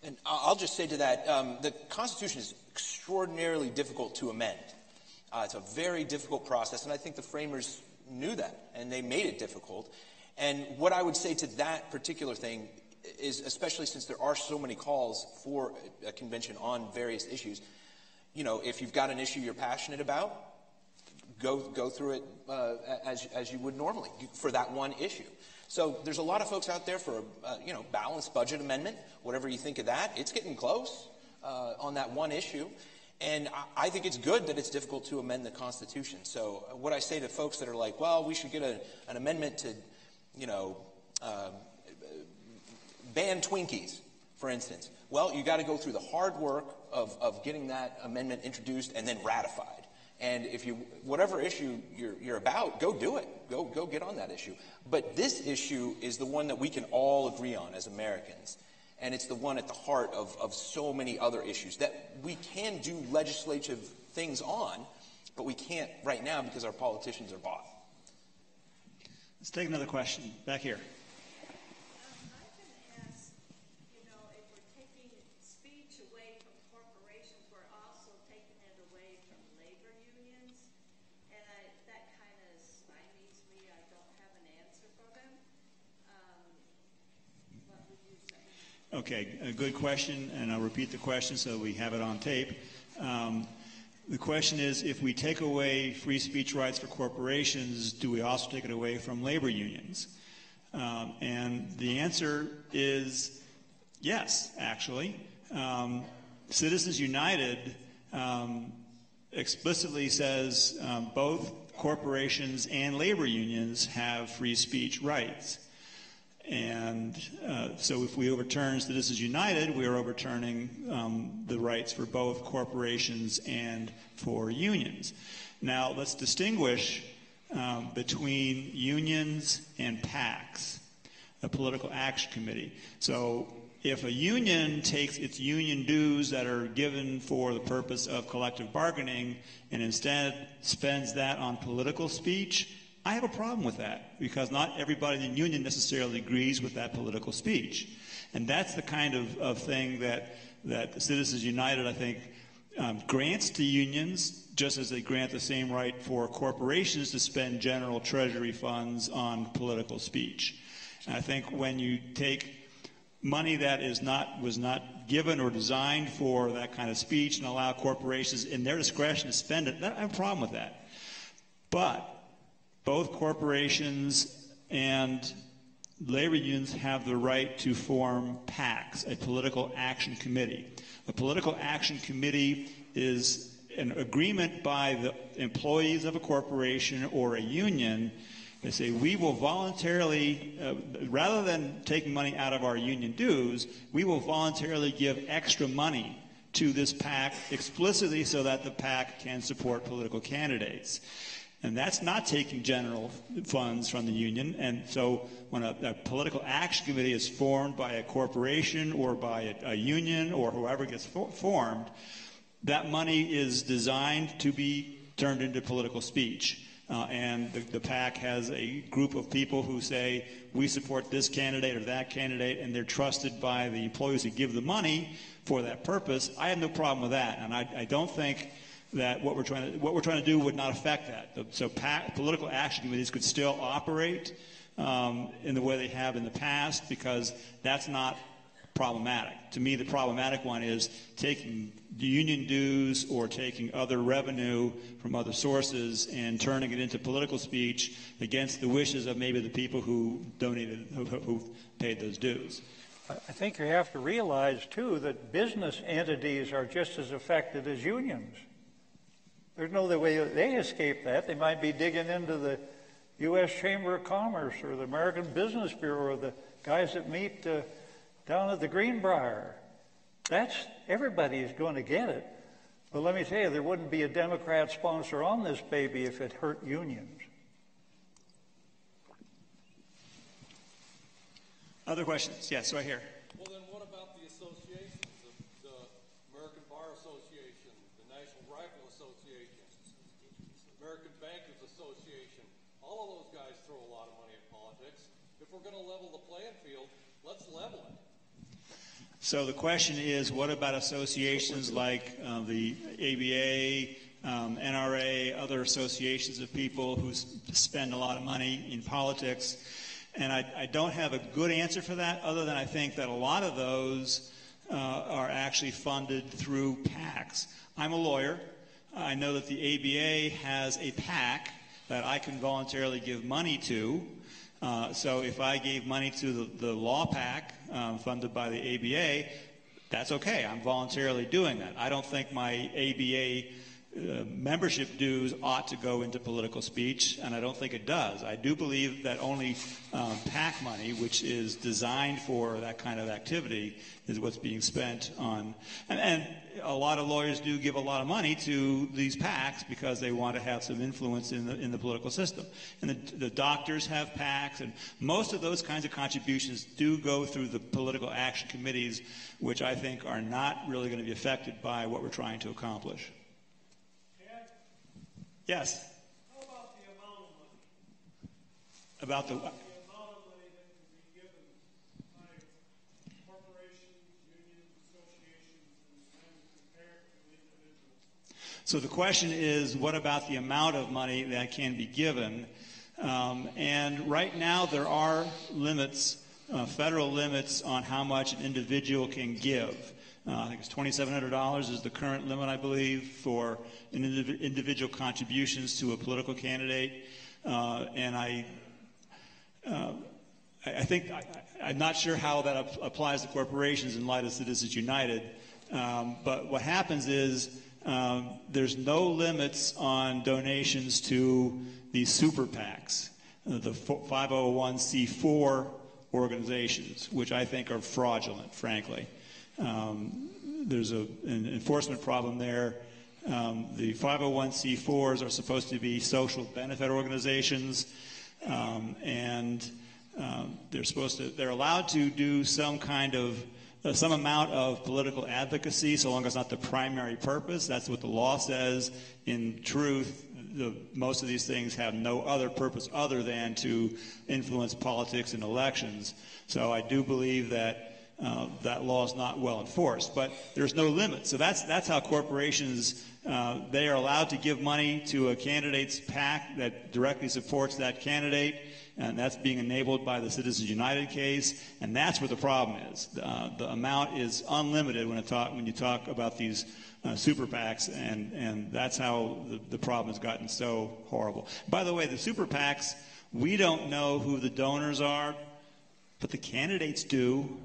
And I'll just say to that, the Constitution is extraordinarily difficult to amend. It's a very difficult process, and I think the framers knew that, and they made it difficult. And what I would say to that particular thing is, especially since there are so many calls for a convention on various issues, if you've got an issue you're passionate about, go through it as you would normally for that one issue. So there's a lot of folks out there for a balanced budget amendment, whatever you think of that. It's getting close on that one issue. And I think it's good that it's difficult to amend the Constitution. So what I say to folks that are like, well, we should get an amendment to, ban Twinkies, for instance. Well, you got to go through the hard work of getting that amendment introduced and then ratified. And if whatever issue you're about, go do it. Go get on that issue. But this issue is the one that we can all agree on as Americans. And it's the one at the heart of so many other issues that we can do legislative things on, but we can't right now because our politicians are bought. Let's take another question. Back here. I've been asked, if we're taking speech away from corporations, we're also taking it away from labor unions. And that kind of stymies me. I don't have an answer for them. What would you say? Okay, a good question, and I'll repeat the question so we have it on tape. The question is, if we take away free speech rights for corporations, do we also take it away from labor unions? And the answer is yes, actually. Citizens United explicitly says both corporations and labor unions have free speech rights. And so if we overturn Citizens United, we are overturning the rights for both corporations and for unions. Now, let's distinguish between unions and PACs, a political action committee. So if a union takes its union dues that are given for the purpose of collective bargaining and instead spends that on political speech, I have a problem with that, because not everybody in the union necessarily agrees with that political speech. And that's the kind of thing that Citizens United, I think, grants to unions, just as they grant the same right for corporations to spend general treasury funds on political speech. And I think when you take money that was not given or designed for that kind of speech and allow corporations in their discretion to spend it, I have a problem with that. But both corporations and labor unions have the right to form PACs, a political action committee. A political action committee is an agreement by the employees of a corporation or a union. They say, we will voluntarily, rather than taking money out of our union dues, we will voluntarily give extra money to this PAC explicitly so that the PAC can support political candidates. And that's not taking general funds from the union. And so when a political action committee is formed by a corporation or by a union or whoever gets formed, that money is designed to be turned into political speech. And the PAC has a group of people who say, we support this candidate or that candidate, and they're trusted by the employees who give the money for that purpose. I have no problem with that. And I don't think that what we're trying to do would not affect that. So political action committees could still operate in the way they have in the past, because that's not problematic. To me, the problematic one is taking the union dues or taking other revenue from other sources and turning it into political speech against the wishes of maybe the people who donated, who paid those dues. I think you have to realize, too, that business entities are just as affected as unions. There's no other way they escape that. They might be digging into the U.S. Chamber of Commerce or the American Business Bureau or the guys that meet down at the Greenbrier. Everybody's going to get it. But let me tell you, there wouldn't be a Democrat sponsor on this baby if it hurt unions. Other questions? Yes, right here. Well, then what about the associations, the American Bar Association, the National Rifle Association, American Bankers Association? All of those guys throw a lot of money at politics. If we're going to level the playing field, let's level it. So the question is, what about associations like the ABA, NRA, other associations of people who spend a lot of money in politics? And I don't have a good answer for that, other than I think that a lot of those are actually funded through PACs. I'm a lawyer. I know that the ABA has a PAC that I can voluntarily give money to. So if I gave money to the law PAC funded by the ABA, that's okay. I'm voluntarily doing that. I don't think my ABA membership dues ought to go into political speech, and I don't think it does. I do believe that only PAC money, which is designed for that kind of activity, is what's being spent on. And a lot of lawyers do give a lot of money to these PACs because they want to have some influence in the political system. And the doctors have PACs, and most of those kinds of contributions do go through the political action committees, which I think are not really going to be affected by what we're trying to accomplish. Yes. How about the amount of money? About the amount of money that can be given by corporations, unions, associations, and compared to individuals? So the question is, what about the amount of money that can be given? And right now there are limits, federal limits on how much an individual can give. I think it's $2,700 is the current limit, I believe, for an individual contributions to a political candidate. And I think I'm not sure how that applies to corporations in light of Citizens United. But what happens is there's no limits on donations to these super PACs, the 501c4 organizations, which I think are fraudulent, frankly. There's an enforcement problem there. The 501c4s are supposed to be social benefit organizations, and they're allowed to do some kind of some amount of political advocacy, so long as it's not the primary purpose. That's what the law says. In truth, most of these things have no other purpose other than to influence politics and elections. So I do believe that that law is not well enforced, but there's no limit. So that's how corporations, they are allowed to give money to a candidate's PAC that directly supports that candidate, and that's being enabled by the Citizens United case, and that's where the problem is. The amount is unlimited when you talk about these super PACs, and that's how the problem has gotten so horrible. By the way, the super PACs, we don't know who the donors are, but the candidates do.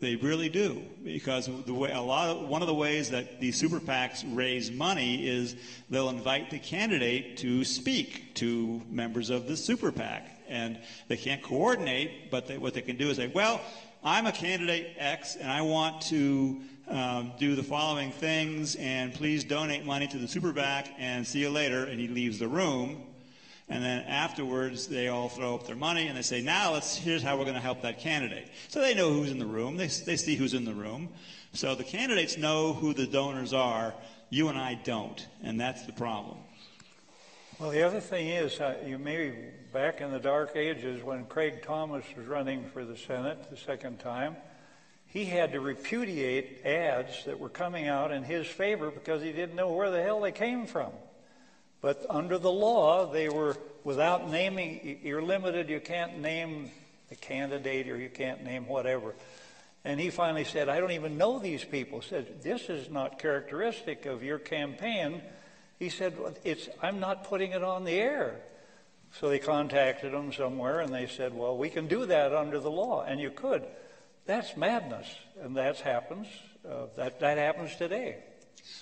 They really do, because one of the ways that these super PACs raise money is they'll invite the candidate to speak to members of the super PAC, and they can't coordinate, but what they can do is say, well, I'm a candidate X, and I want to do the following things, and please donate money to the super PAC, and see you later, and he leaves the room. And then afterwards, they all throw up their money, and they say, now here's how we're going to help that candidate. So they know who's in the room. They see who's in the room. So the candidates know who the donors are. You and I don't, and that's the problem. Well, the other thing is, you may be back in the dark ages when Craig Thomas was running for the Senate the second time, he had to repudiate ads that were coming out in his favor because he didn't know where the hell they came from. But under the law, they were, without naming, you're limited, you can't name the candidate or you can't name whatever. And he finally said, I don't even know these people. He said, this is not characteristic of your campaign. He said, I'm not putting it on the air. So they contacted him somewhere and they said, well, we can do that under the law. And you could. That's madness. And that happens. That happens today.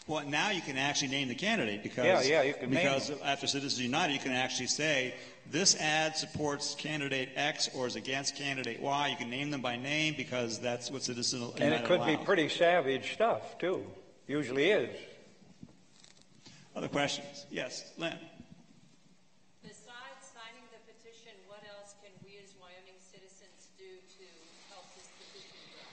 Well, now you can actually name the candidate because you can because after Citizens United, you can actually say this ad supports candidate X or is against candidate Y. You can name them by name because that's what Citizens United allows. And it could be pretty savage stuff too. Usually is. Other questions? Yes, Lynn. Besides signing the petition, what else can we as Wyoming citizens do to help this petition grow?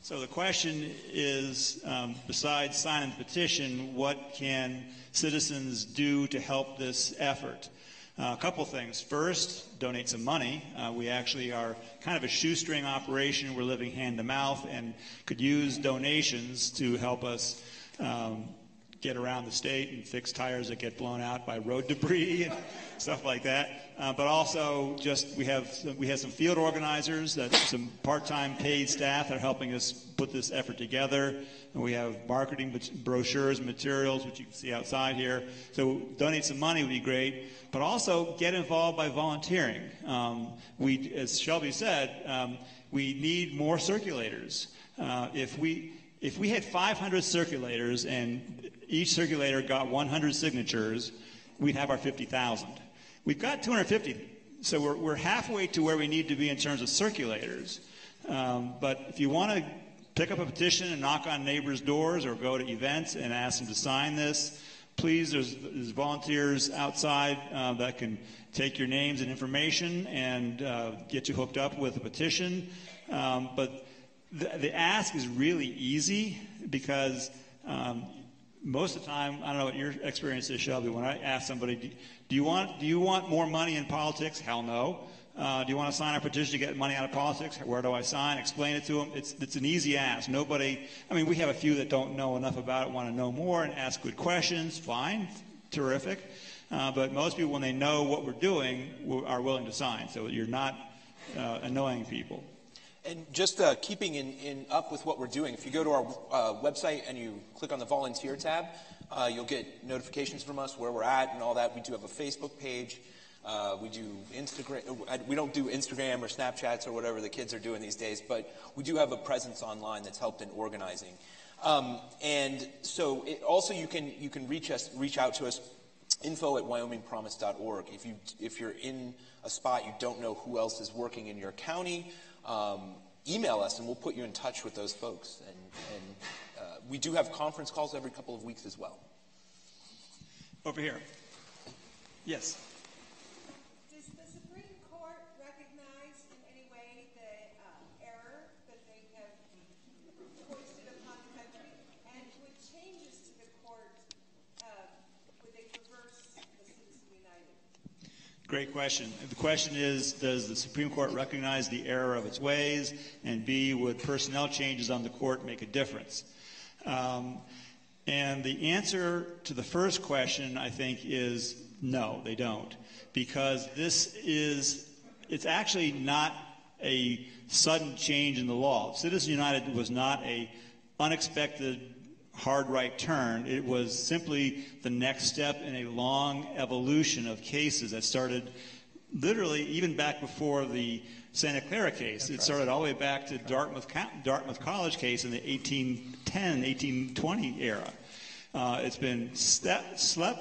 So the question is, besides signing the petition, what can citizens do to help this effort? A couple things. First, donate some money. We actually are kind of a shoestring operation. We're living hand to mouth and could use donations to help us get around the state and fix tires that get blown out by road debris and stuff like that. But also, we have some field organizers, some part-time paid staff that are helping us put this effort together. And we have marketing brochures and materials, which you can see outside here. So donate some money would be great. But also get involved by volunteering. As Shelby said, we need more circulators. If we had 500 circulators and each circulator got 100 signatures, we'd have our 50,000. We've got 250, so we're halfway to where we need to be in terms of circulators. But if you want to pick up a petition and knock on neighbors' doors or go to events and ask them to sign this, please, there's volunteers outside that can take your names and information and get you hooked up with a petition. But the ask is really easy because most of the time, I don't know what your experience is, Shelby, when I ask somebody, do you want more money in politics? Hell no. Do you want to sign a petition to get money out of politics? Where do I sign? Explain it to them. It's an easy ask. We have a few that don't know enough about it, want to know more and ask good questions. Fine. Terrific. But most people, when they know what we're doing, are willing to sign. So you're not annoying people. And just keeping in up with what we're doing, if you go to our website and you click on the volunteer tab, you'll get notifications from us where we're at and all that. We do have a Facebook page. We do Instagram. We don't do Instagram or Snapchats or whatever the kids are doing these days, but we do have a presence online that's helped in organizing. And so also you can reach out to us, info@wyomingpromise.org. If you're in a spot you don't know who else is working in your county, email us and we'll put you in touch with those folks. And we do have conference calls every couple of weeks as well. Over here. Yes. Does the Supreme Court recognize in any way the error that they have foisted upon the country? And would changes to the court, would they reverse the Citizens United? Great question. The question is, does the Supreme Court recognize the error of its ways? And B, would personnel changes on the court make a difference? And the answer to the first question, I think, is no, they don't. Because it's actually not a sudden change in the law. Citizens United was not an unexpected hard right turn. It was simply the next step in a long evolution of cases that started literally even back before the Santa Clara case. It started all the way back to Dartmouth College case in the 1810, 1820 era. It's been step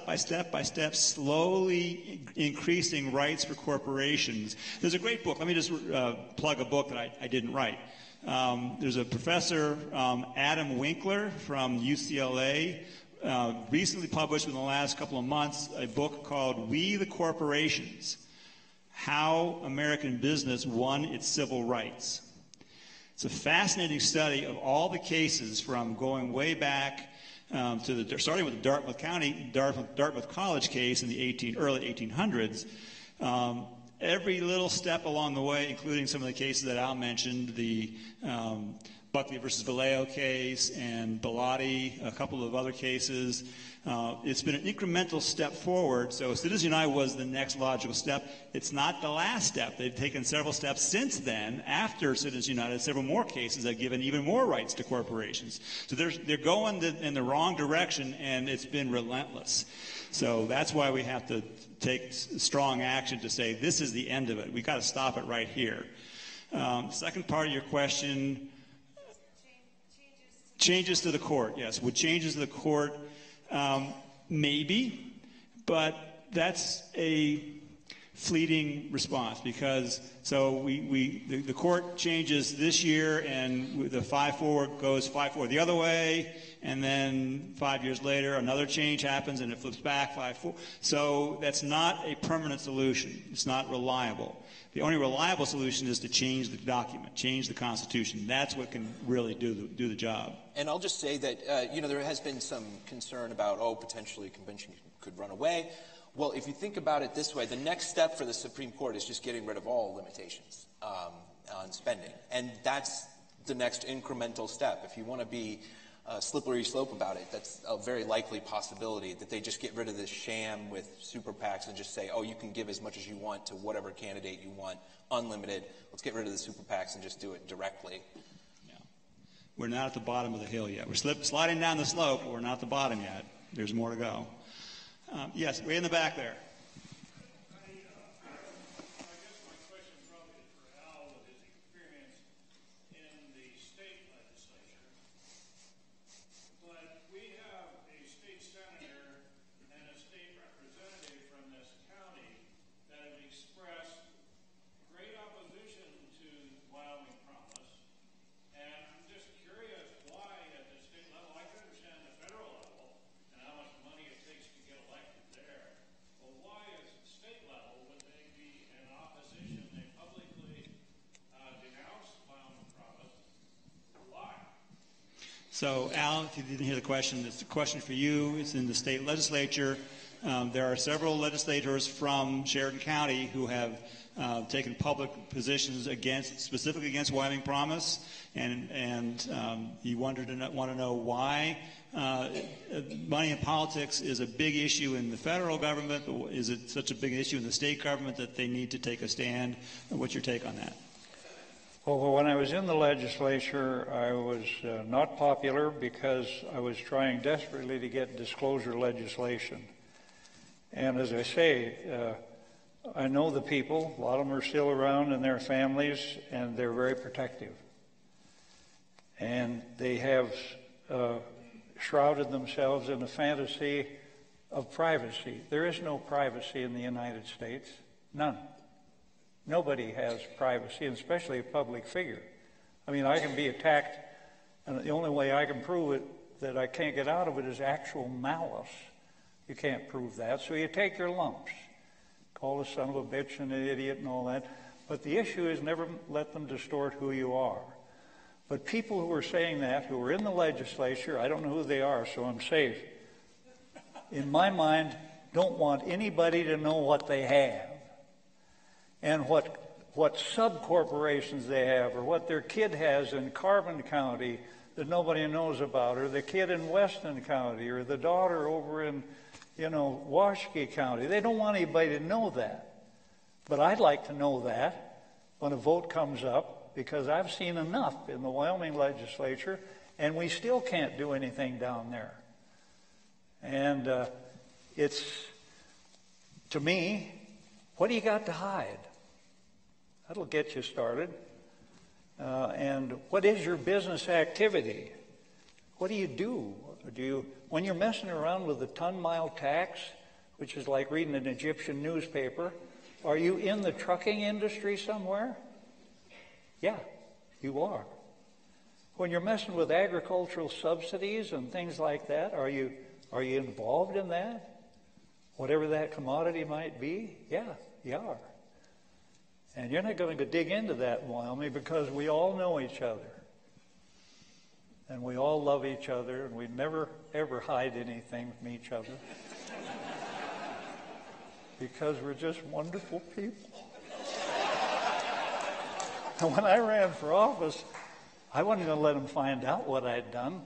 by step, slowly increasing rights for corporations. There's a great book. Let me just plug a book that I didn't write. There's a professor, Adam Winkler from UCLA, recently published in the last couple of months a book called We the Corporations, How American Business Won Its Civil Rights. It's a fascinating study of all the cases from going way back starting with the Dartmouth College case in the early 1800s. Every little step along the way, including some of the cases that Al mentioned, the Buckley versus Vallejo case and Bellotti, a couple of other cases. It's been an incremental step forward. So Citizens United was the next logical step. It's not the last step. They've taken several steps since then, after Citizens United, several more cases that have given even more rights to corporations. So they're going in the wrong direction, and it's been relentless. So that's why we have to take strong action to say this is the end of it. We've got to stop it right here. Second part of your question, changes to the court. Yes, would changes to the court, maybe, but that's a fleeting response because the court changes this year and the 5-4 goes 5-4 the other way, and then 5 years later another change happens and it flips back 5-4. So that's not a permanent solution. It's not reliable. The only reliable solution is to change the document, change the Constitution. That's what can really do the job. And I'll just say that there has been some concern about potentially convention could run away. Well, if you think about it this way, the next step for the Supreme Court is just getting rid of all limitations on spending. And that's the next incremental step. If you want to be slippery slope about it, that's a very likely possibility that they just get rid of this sham with super PACs and just say, oh, you can give as much as you want to whatever candidate you want, unlimited. Let's get rid of the super PACs and just do it directly. Yeah. We're not at the bottom of the hill yet. We're sliding down the slope, but we're not at the bottom yet. There's more to go. Yes, way in the back there. So, Al, if you didn't hear the question, it's a question for you. It's in the state legislature. There are several legislators from Sheridan County who have taken public positions specifically against Wyoming Promise, and you want to know why. Money in politics is a big issue in the federal government, but is it such a big issue in the state government that they need to take a stand? What's your take on that? Well, when I was in the legislature, I was not popular because I was trying desperately to get disclosure legislation. And as I say, I know the people. A lot of them are still around and their families, and they're very protective. And they have shrouded themselves in a fantasy of privacy. There is no privacy in the United States. None. Nobody has privacy, and especially a public figure. I mean, I can be attacked, and the only way I can prove it, that I can't get out of it, is actual malice. You can't prove that, so you take your lumps. Call the son of a bitch and an idiot and all that. But the issue is never let them distort who you are. But people who are saying that, who are in the legislature, I don't know who they are, so I'm safe, in my mind, don't want anybody to know what they have. And what sub-corporations they have, or what their kid has in Carbon County that nobody knows about, or the kid in Weston County, or the daughter over in, Washakie County. They don't want anybody to know that. But I'd like to know that when a vote comes up, because I've seen enough in the Wyoming legislature, and we still can't do anything down there. And it's, to me, what do you got to hide? That'll get you started. And what is your business activity? What do you do? When you're messing around with the ton-mile tax, which is like reading an Egyptian newspaper, are you in the trucking industry somewhere? Yeah, you are. When you're messing with agricultural subsidies and things like that, are you involved in that? Whatever that commodity might be? Yeah, you are. And you're not going to dig into that in Wyoming because we all know each other. And we all love each other, and we never, ever hide anything from each other. Because we're just wonderful people. And when I ran for office, I wasn't going to let them find out what I'd done.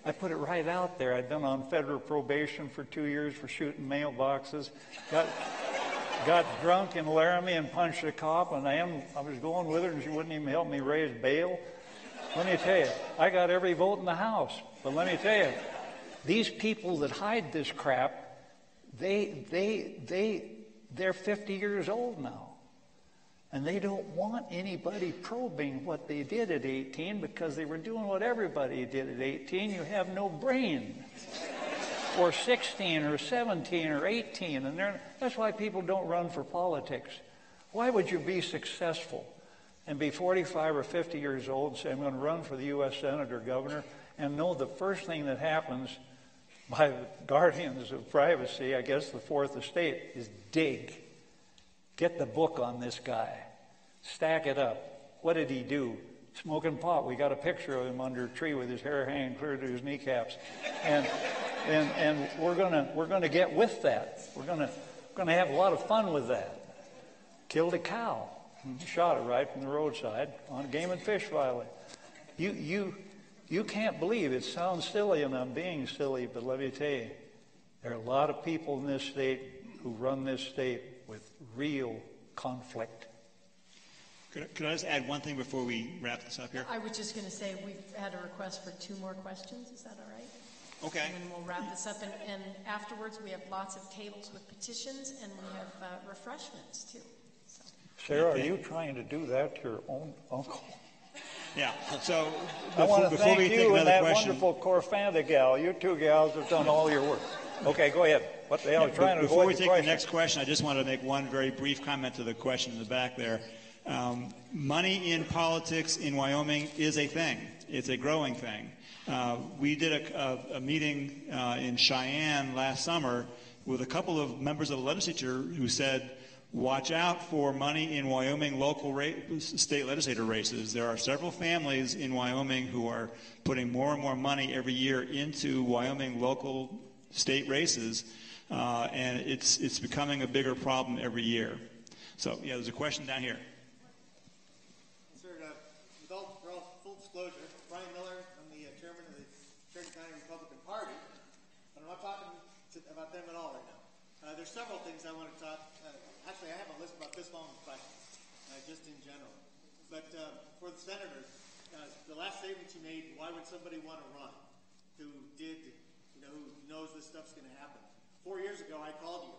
I put it right out there. I'd been on federal probation for 2 years for shooting mailboxes. Got drunk in Laramie and punched a cop, and I was going with her, and she wouldn't even help me raise bail. Let me tell you, I got every vote in the House. But let me tell you, these people that hide this crap, they're 50 years old now. And they don't want anybody probing what they did at 18 because they were doing what everybody did at 18. You have no brain. Or 16 or 17 or 18. And that's why people don't run for politics. Why would you be successful and be 45 or 50 years old and say, I'm going to run for the U.S. Senate or governor, and know the first thing that happens by the guardians of privacy, I guess the Fourth Estate, is dig. Get the book on this guy. Stack it up. What did he do? Smoking pot. We got a picture of him under a tree with his hair hanging clear to his kneecaps. And we're gonna get with that. going to have a lot of fun with that. Killed a cow, shot it right from the roadside on a game and fish violation. You can't believe it. Sounds silly, and I'm being silly, but let me tell you, there are a lot of people in this state who run this state with real conflict. Could I just add one thing before we wrap this up here? I was just going to say we've had a request for 2 more questions. Is that all right? Okay. And then we'll wrap this up. And afterwards, we have lots of tables with petitions, and we have refreshments, too. So. Sarah, are you trying to do that to your own uncle? Yeah. So I want to thank you and that question, wonderful Corfanda gal. You 2 gals have done all your work. Okay, go ahead. What the hell? Trying to before we avoid take the next question, I just want to make one very brief comment to the question in the back there. Money in politics in Wyoming is a thing. It's a growing thing. We did a meeting in Cheyenne last summer with a couple of members of the legislature who said, watch out for money in Wyoming local state legislator races. There are several families in Wyoming who are putting more and more money every year into Wyoming local state races, and it's becoming a bigger problem every year. So, yeah, there's a question down here. Sir, with all full disclosure, Brian Miller, I'm the chairman of the Sheridan County Republican Party, and I'm not talking about them at all right now. There's several things I want to talk. Actually, I have a list about this long of questions, just in general. But for the senator, the last statement you made, why would somebody want to run who knows this stuff's going to happen? 4 years ago, I called you,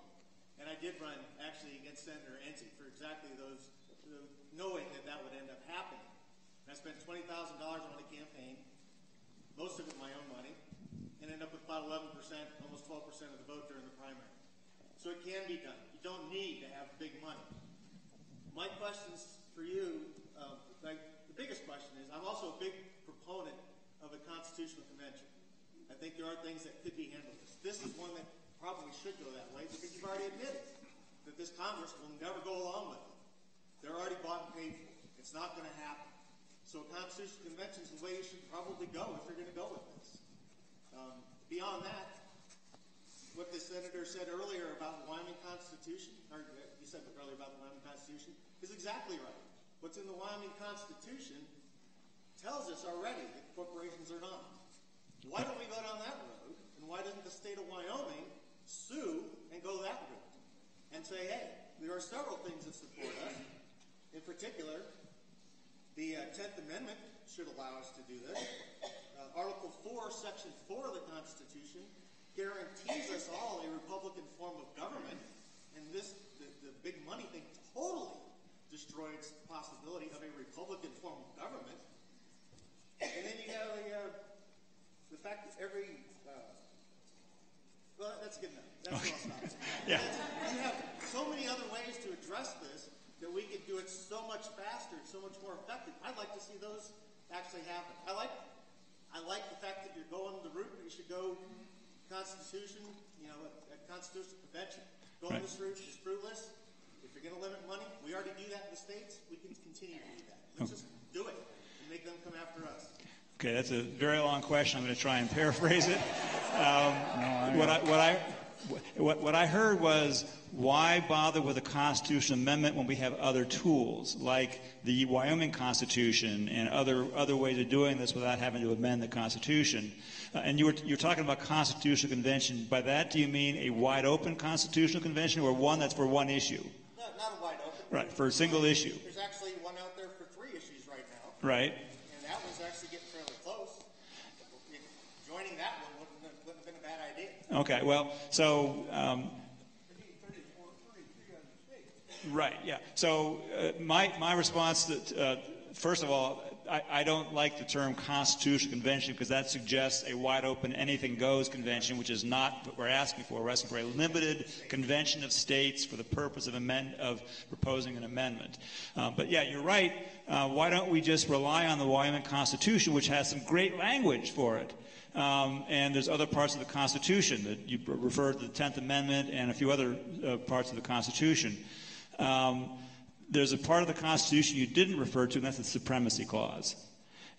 and I did run, actually, against Senator Enzi for exactly those, knowing that would end up happening. And I spent $20,000 on a campaign, most of it my own money, and ended up with about 11%, almost 12% of the vote during the primary. So it can be done. You don't need to have big money. My questions for you, the biggest question is, I'm also a big proponent of a constitutional convention. I think there are things that could be handled. This is one that probably should go that way because you've already admitted that this Congress will never go along with it. They're already bought and paid for. It's not going to happen. So a constitutional convention is the way you should probably go if you're going to go with this. Beyond that, what the senator said earlier about the Wyoming Constitution, or you said earlier about the Wyoming Constitution, is exactly right. What's in the Wyoming Constitution tells us already that corporations are not. Why don't we go down that road? And why doesn't the state of Wyoming sue and go that route and say, hey, there are several things that support us. In particular, the 10th Amendment should allow us to do this. Article 4, Section 4 of the Constitution guarantees us all a Republican form of government, and the big money thing totally destroys the possibility of a Republican form of government. And then you have the fact that well, that's good enough. That's what I'll stop. Yeah. You have so many other ways to address this that we could do it so much faster, so much more effective. I'd like to see those actually happen. I like the fact that you're going the route that you should go Constitution, a constitutional convention. Going this route is fruitless. If you're going to limit money, we already do that in the states. We can continue to do that. Let's just do it and make them come after us. Okay, that's a very long question. I'm going to try and paraphrase it. What I heard was, why bother with a constitutional amendment when we have other tools like the Wyoming Constitution and other ways of doing this without having to amend the Constitution? And you're talking about constitutional convention. By that, do you mean a wide open constitutional convention or one that's for one issue? No, not a wide open. Right, for a single issue. There's actually one out there for 3 issues right now. Right. And that one's actually getting fairly close. Joining that one wouldn't have been a bad idea. Okay, well, so... right, yeah. So my response, first of all, I don't like the term constitutional convention because that suggests a wide open anything goes convention, which is not what we're asking for. We're asking for a limited convention of states for the purpose of proposing an amendment. But yeah, you're right. Why don't we just rely on the Wyoming Constitution, which has some great language for it? And there's other parts of the Constitution that you referred to, the 10th Amendment and a few other parts of the Constitution. There's a part of the Constitution you didn't refer to, and that's the Supremacy Clause.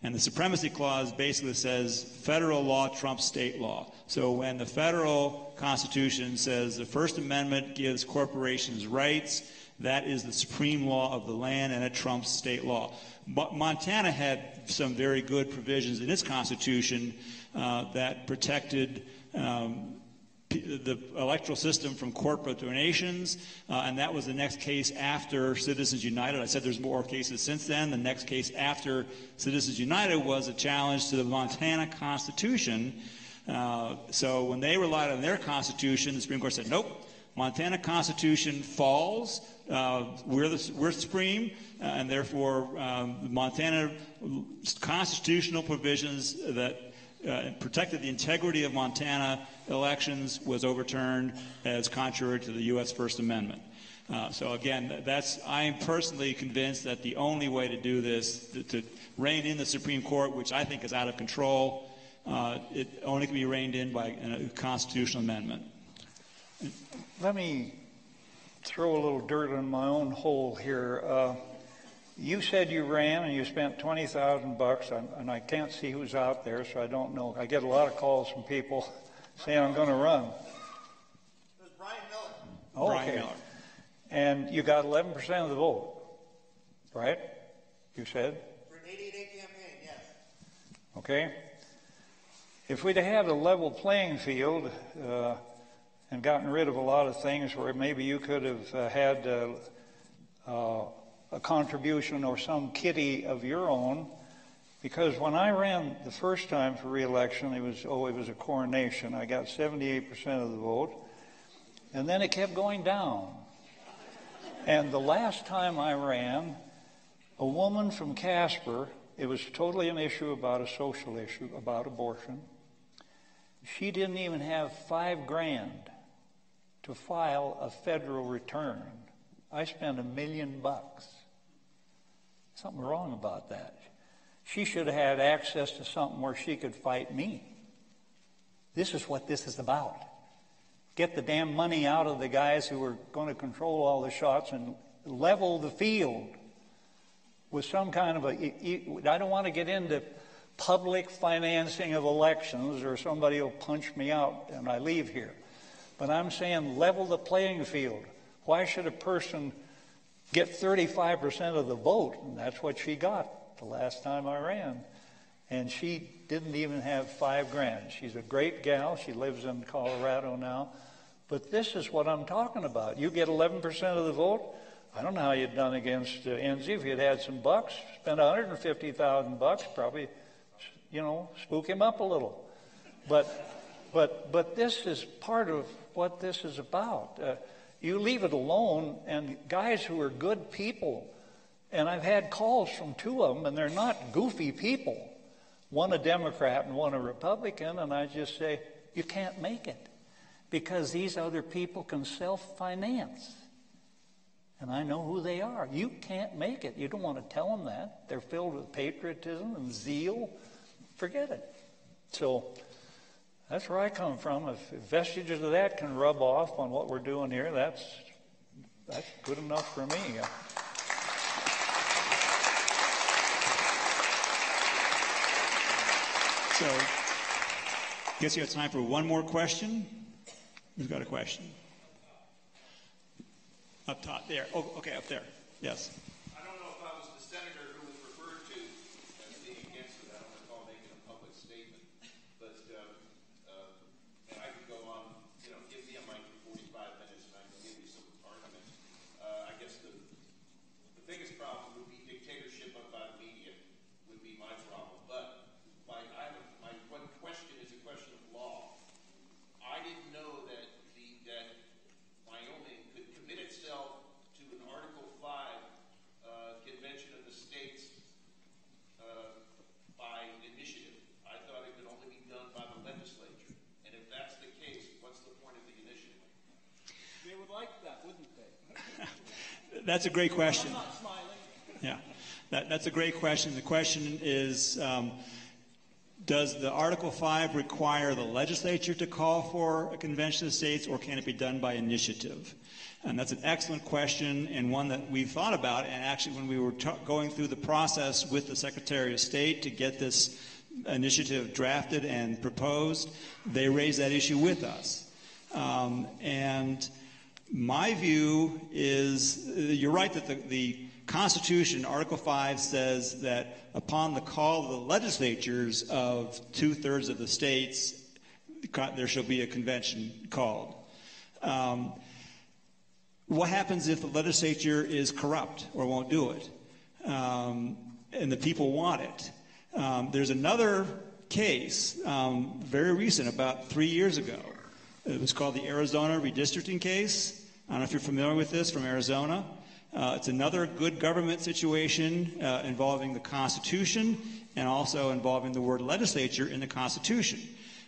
And the Supremacy Clause basically says federal law trumps state law. So when the federal Constitution says the First Amendment gives corporations rights, that is the supreme law of the land, and it trumps state law. Montana had some very good provisions in its Constitution that protected the electoral system from corporate donations, and that was the next case after Citizens United. I said there's more cases since then. The next case after Citizens United was a challenge to the Montana Constitution. So when they relied on their Constitution, the Supreme Court said, nope, Montana Constitution falls. We're supreme, and therefore Montana constitutional provisions that protected the integrity of Montana elections was overturned as contrary to the U.S. First Amendment. So again, I am personally convinced that the only way to do this, to rein in the Supreme Court, which I think is out of control, it only can be reined in by a constitutional amendment. Let me throw a little dirt on my own hole here. You said you ran and you spent $20,000, and I can't see who's out there, so I don't know. I get a lot of calls from people saying I'm going to run. It was Brian Miller. Oh, Brian okay. Miller. And you got 11% of the vote, right? You said? For an 88 campaign, yes. Okay. If we'd have had a level playing field and gotten rid of a lot of things where maybe you could have had a contribution or some kitty of your own, because when I ran the first time for re-election, it was a coronation. I got 78% of the vote, and then it kept going down. And the last time I ran, a woman from Casper, it was totally an issue about a social issue, about abortion. She didn't even have $5,000 to file a federal return. I spent $1 million. Something wrong about that. She should have had access to something where she could fight me. This is what this is about. Get the damn money out of the guys who are going to control all the shots and level the field with some kind of I don't want to get into public financing of elections or somebody will punch me out and I leave here. But I'm saying level the playing field. Why should a person get 35% of the vote? And that's what she got the last time I ran. And she didn't even have $5,000. She's a great gal. She lives in Colorado now. But this is what I'm talking about. You get 11% of the vote. I don't know how you'd done against NZ if you'd had some bucks. Spent $150,000, probably, spook him up a little. But this is part of what this is about. You leave it alone, and guys who are good people, and I've had calls from two of them, and they're not goofy people. One a Democrat and one a Republican, and I just say, you can't make it because these other people can self-finance. And I know who they are. You can't make it. You don't want to tell them that. They're filled with patriotism and zeal. Forget it. So that's where I come from. If vestiges of that can rub off on what we're doing here, that's good enough for me. So, I guess you have time for one more question. Who's got a question? Up top there. Oh, okay, up there. Yes. I don't know if I was the senator who was referred to as being against it. I don't recall making a public statement. But and I could go on, give me a mic for 45 minutes and I can give you some arguments. I guess the biggest problem would be dictatorship by the media would be my problem. But my one question is a question of law. I didn't know that Wyoming could commit itself to an Article 5 Convention of the States by initiative. I thought it could only be done by the legislature. And if that's the case, what's the point of the initiative? They would like that, wouldn't they? That's a great question. I'm not smiling. Yeah, that's a great question. The question is, does the Article 5 require the legislature to call for a convention of states, or can it be done by initiative? And that's an excellent question, and one that we've thought about. And actually, when we were going through the process with the Secretary of State to get this initiative drafted and proposed, they raised that issue with us. And my view is, you're right that the Constitution, Article 5, says that upon the call of the legislatures of 2/3 of the states, there shall be a convention called. What happens if the legislature is corrupt or won't do it, and the people want it? There's another case, very recent, about 3 years ago. It was called the Arizona Redistricting case. I don't know if you're familiar with this, from Arizona. It's another good government situation involving the Constitution and also involving the word legislature in the Constitution.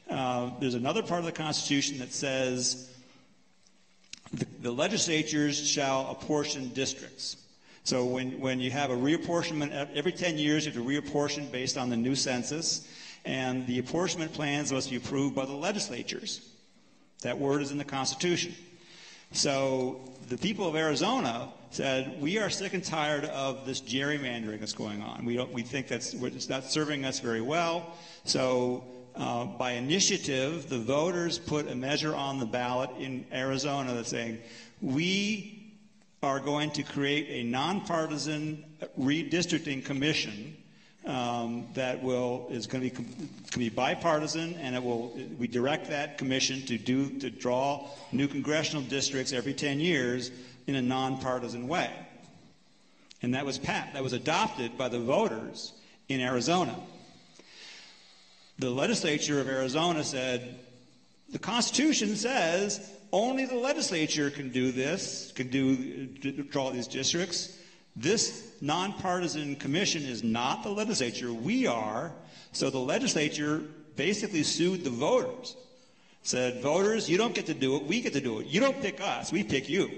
There's another part of the Constitution that says the legislatures shall apportion districts. So when you have a reapportionment, every 10 years you have to reapportion based on the new census, and the apportionment plans must be approved by the legislatures. That word is in the Constitution. So the people of Arizona said, we are sick and tired of this gerrymandering that's going on. We think it's not serving us very well. So by initiative, the voters put a measure on the ballot in Arizona that's saying, we are going to create a nonpartisan redistricting commission that is going to be bipartisan, and we direct that commission to draw new congressional districts every 10 years in a nonpartisan way. And that was adopted by the voters in Arizona. The legislature of Arizona said, the Constitution says only the legislature can do this, draw these districts. This nonpartisan commission is not the legislature. We are. So the legislature basically sued the voters. Said, voters, you don't get to do it. We get to do it. You don't pick us. We pick you.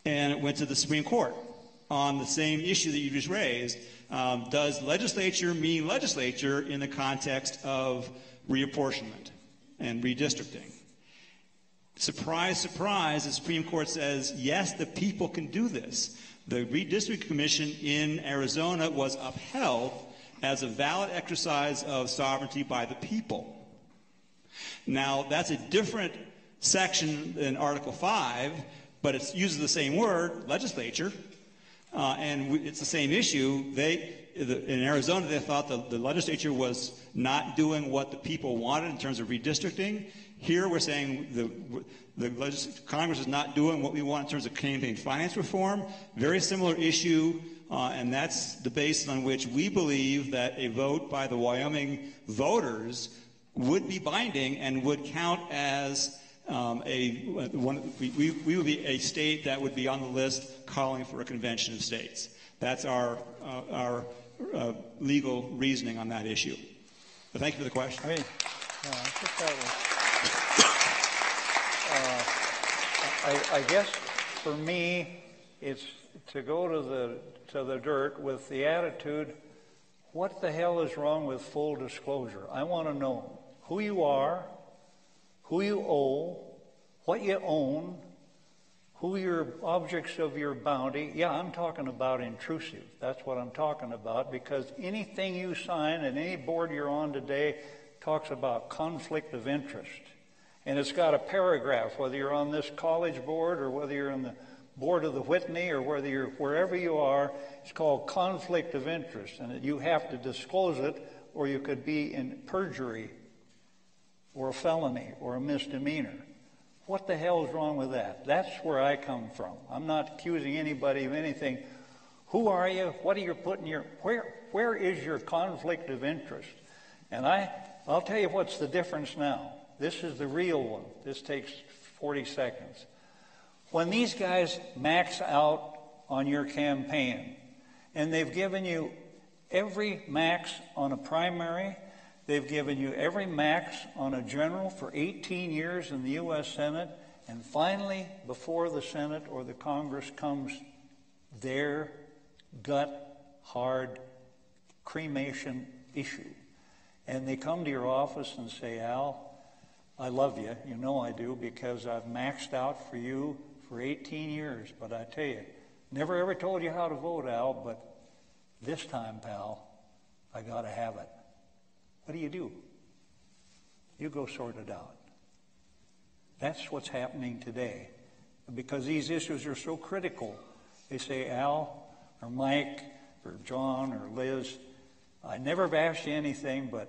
And it went to the Supreme Court on the same issue that you just raised. Does legislature mean legislature in the context of reapportionment and redistricting? Surprise, surprise, the Supreme Court says, yes, the people can do this. The Redistricting Commission in Arizona was upheld as a valid exercise of sovereignty by the people. Now, that's a different section than Article 5, but it uses the same word, legislature, and it's the same issue. In Arizona, they thought the legislature was not doing what the people wanted in terms of redistricting. Here we're saying Congress is not doing what we want in terms of campaign finance reform. Very similar issue, and that's the basis on which we believe that a vote by the Wyoming voters would be binding and would count as we would be a state that would be on the list calling for a convention of states. That's our legal reasoning on that issue. But thank you for the question. I think that was, I guess for me, it's to go to the dirt with the attitude, what the hell is wrong with full disclosure? I want to know who you are, who you owe, what you own, who your objects of your bounty. Yeah, I'm talking about intrusive. That's what I'm talking about, because anything you sign and any board you're on today talks about conflict of interest. And it's got a paragraph, whether you're on this college board or whether you're on the board of the Whitney or whether you're wherever you are, it's called conflict of interest. And you have to disclose it, or you could be in perjury or a felony or a misdemeanor. What the hell is wrong with that? That's where I come from. I'm not accusing anybody of anything. Who are you? What are you putting where is your conflict of interest? And I'll tell you what's the difference now. This is the real one. This takes 40 seconds. When these guys max out on your campaign, and they've given you every max on a primary, they've given you every max on a general for 18 years in the U.S. Senate, and finally, before the Senate or the Congress comes their gut-hard cremation issue. and they come to your office and say, Al, I love you. You know I do, because I've maxed out for you for 18 years. But I tell you, never ever told you how to vote, Al, but this time, pal, I got to have it. What do? You go sort it out. That's what's happening today. Because these issues are so critical. They say, Al, or Mike, or John, or Liz, I never bashed you anything, but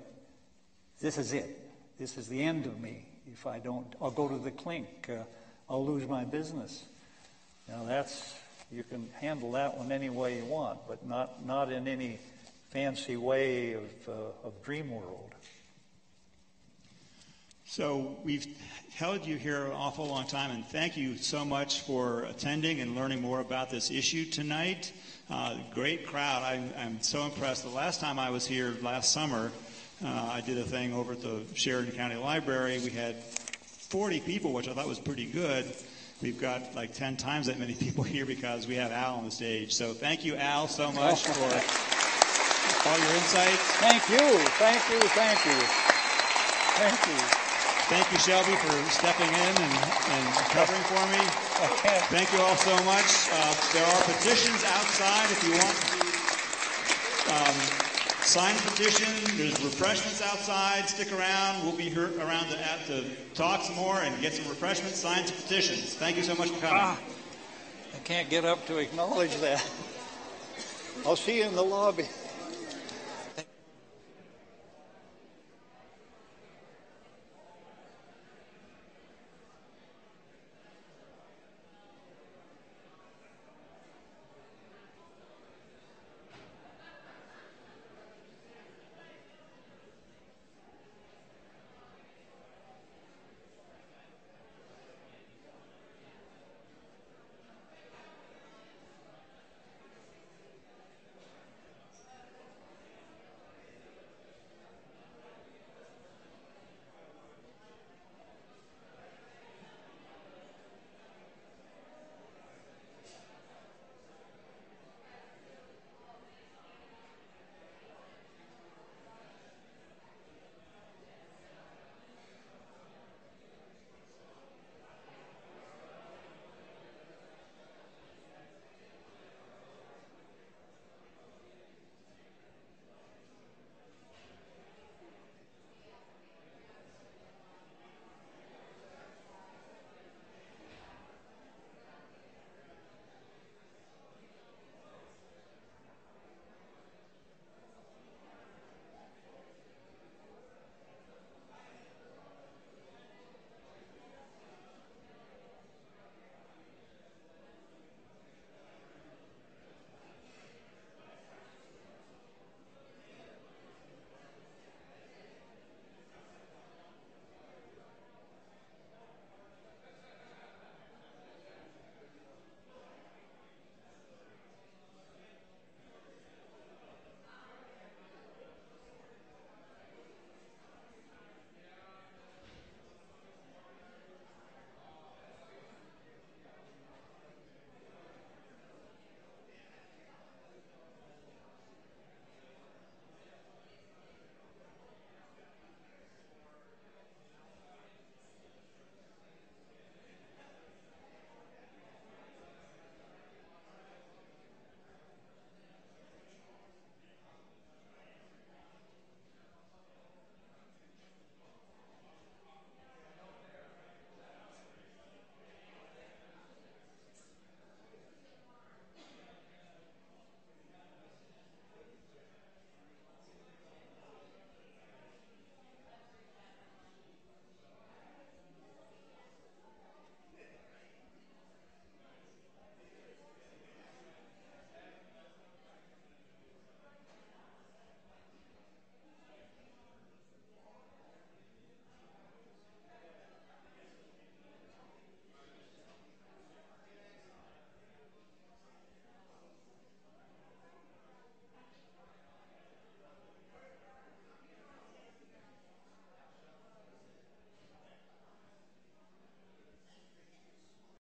this is it. This is the end of me. If I don't, I'll go to the clink. I'll lose my business. Now you can handle that one any way you want, but not in any fancy way of dream world. So we've held you here an awful long time, and thank you so much for attending and learning more about this issue tonight. Great crowd. I'm so impressed. The last time I was here last summer, I did a thing over at the Sheridan County Library. We had 40 people, which I thought was pretty good. We've got like 10 times that many people here because we have Al on the stage. So thank you, Al, so much for all your insights. Thank you. Thank you. Thank you. Thank you. Thank you, Shelby, for stepping in and covering for me. Thank you all so much. There are petitions outside if you want to sign a petition. There's refreshments outside. Stick around. We'll be around to talk some more and get some refreshments, sign some petitions. Thank you so much for coming. I can't get up to acknowledge that. I'll see you in the lobby.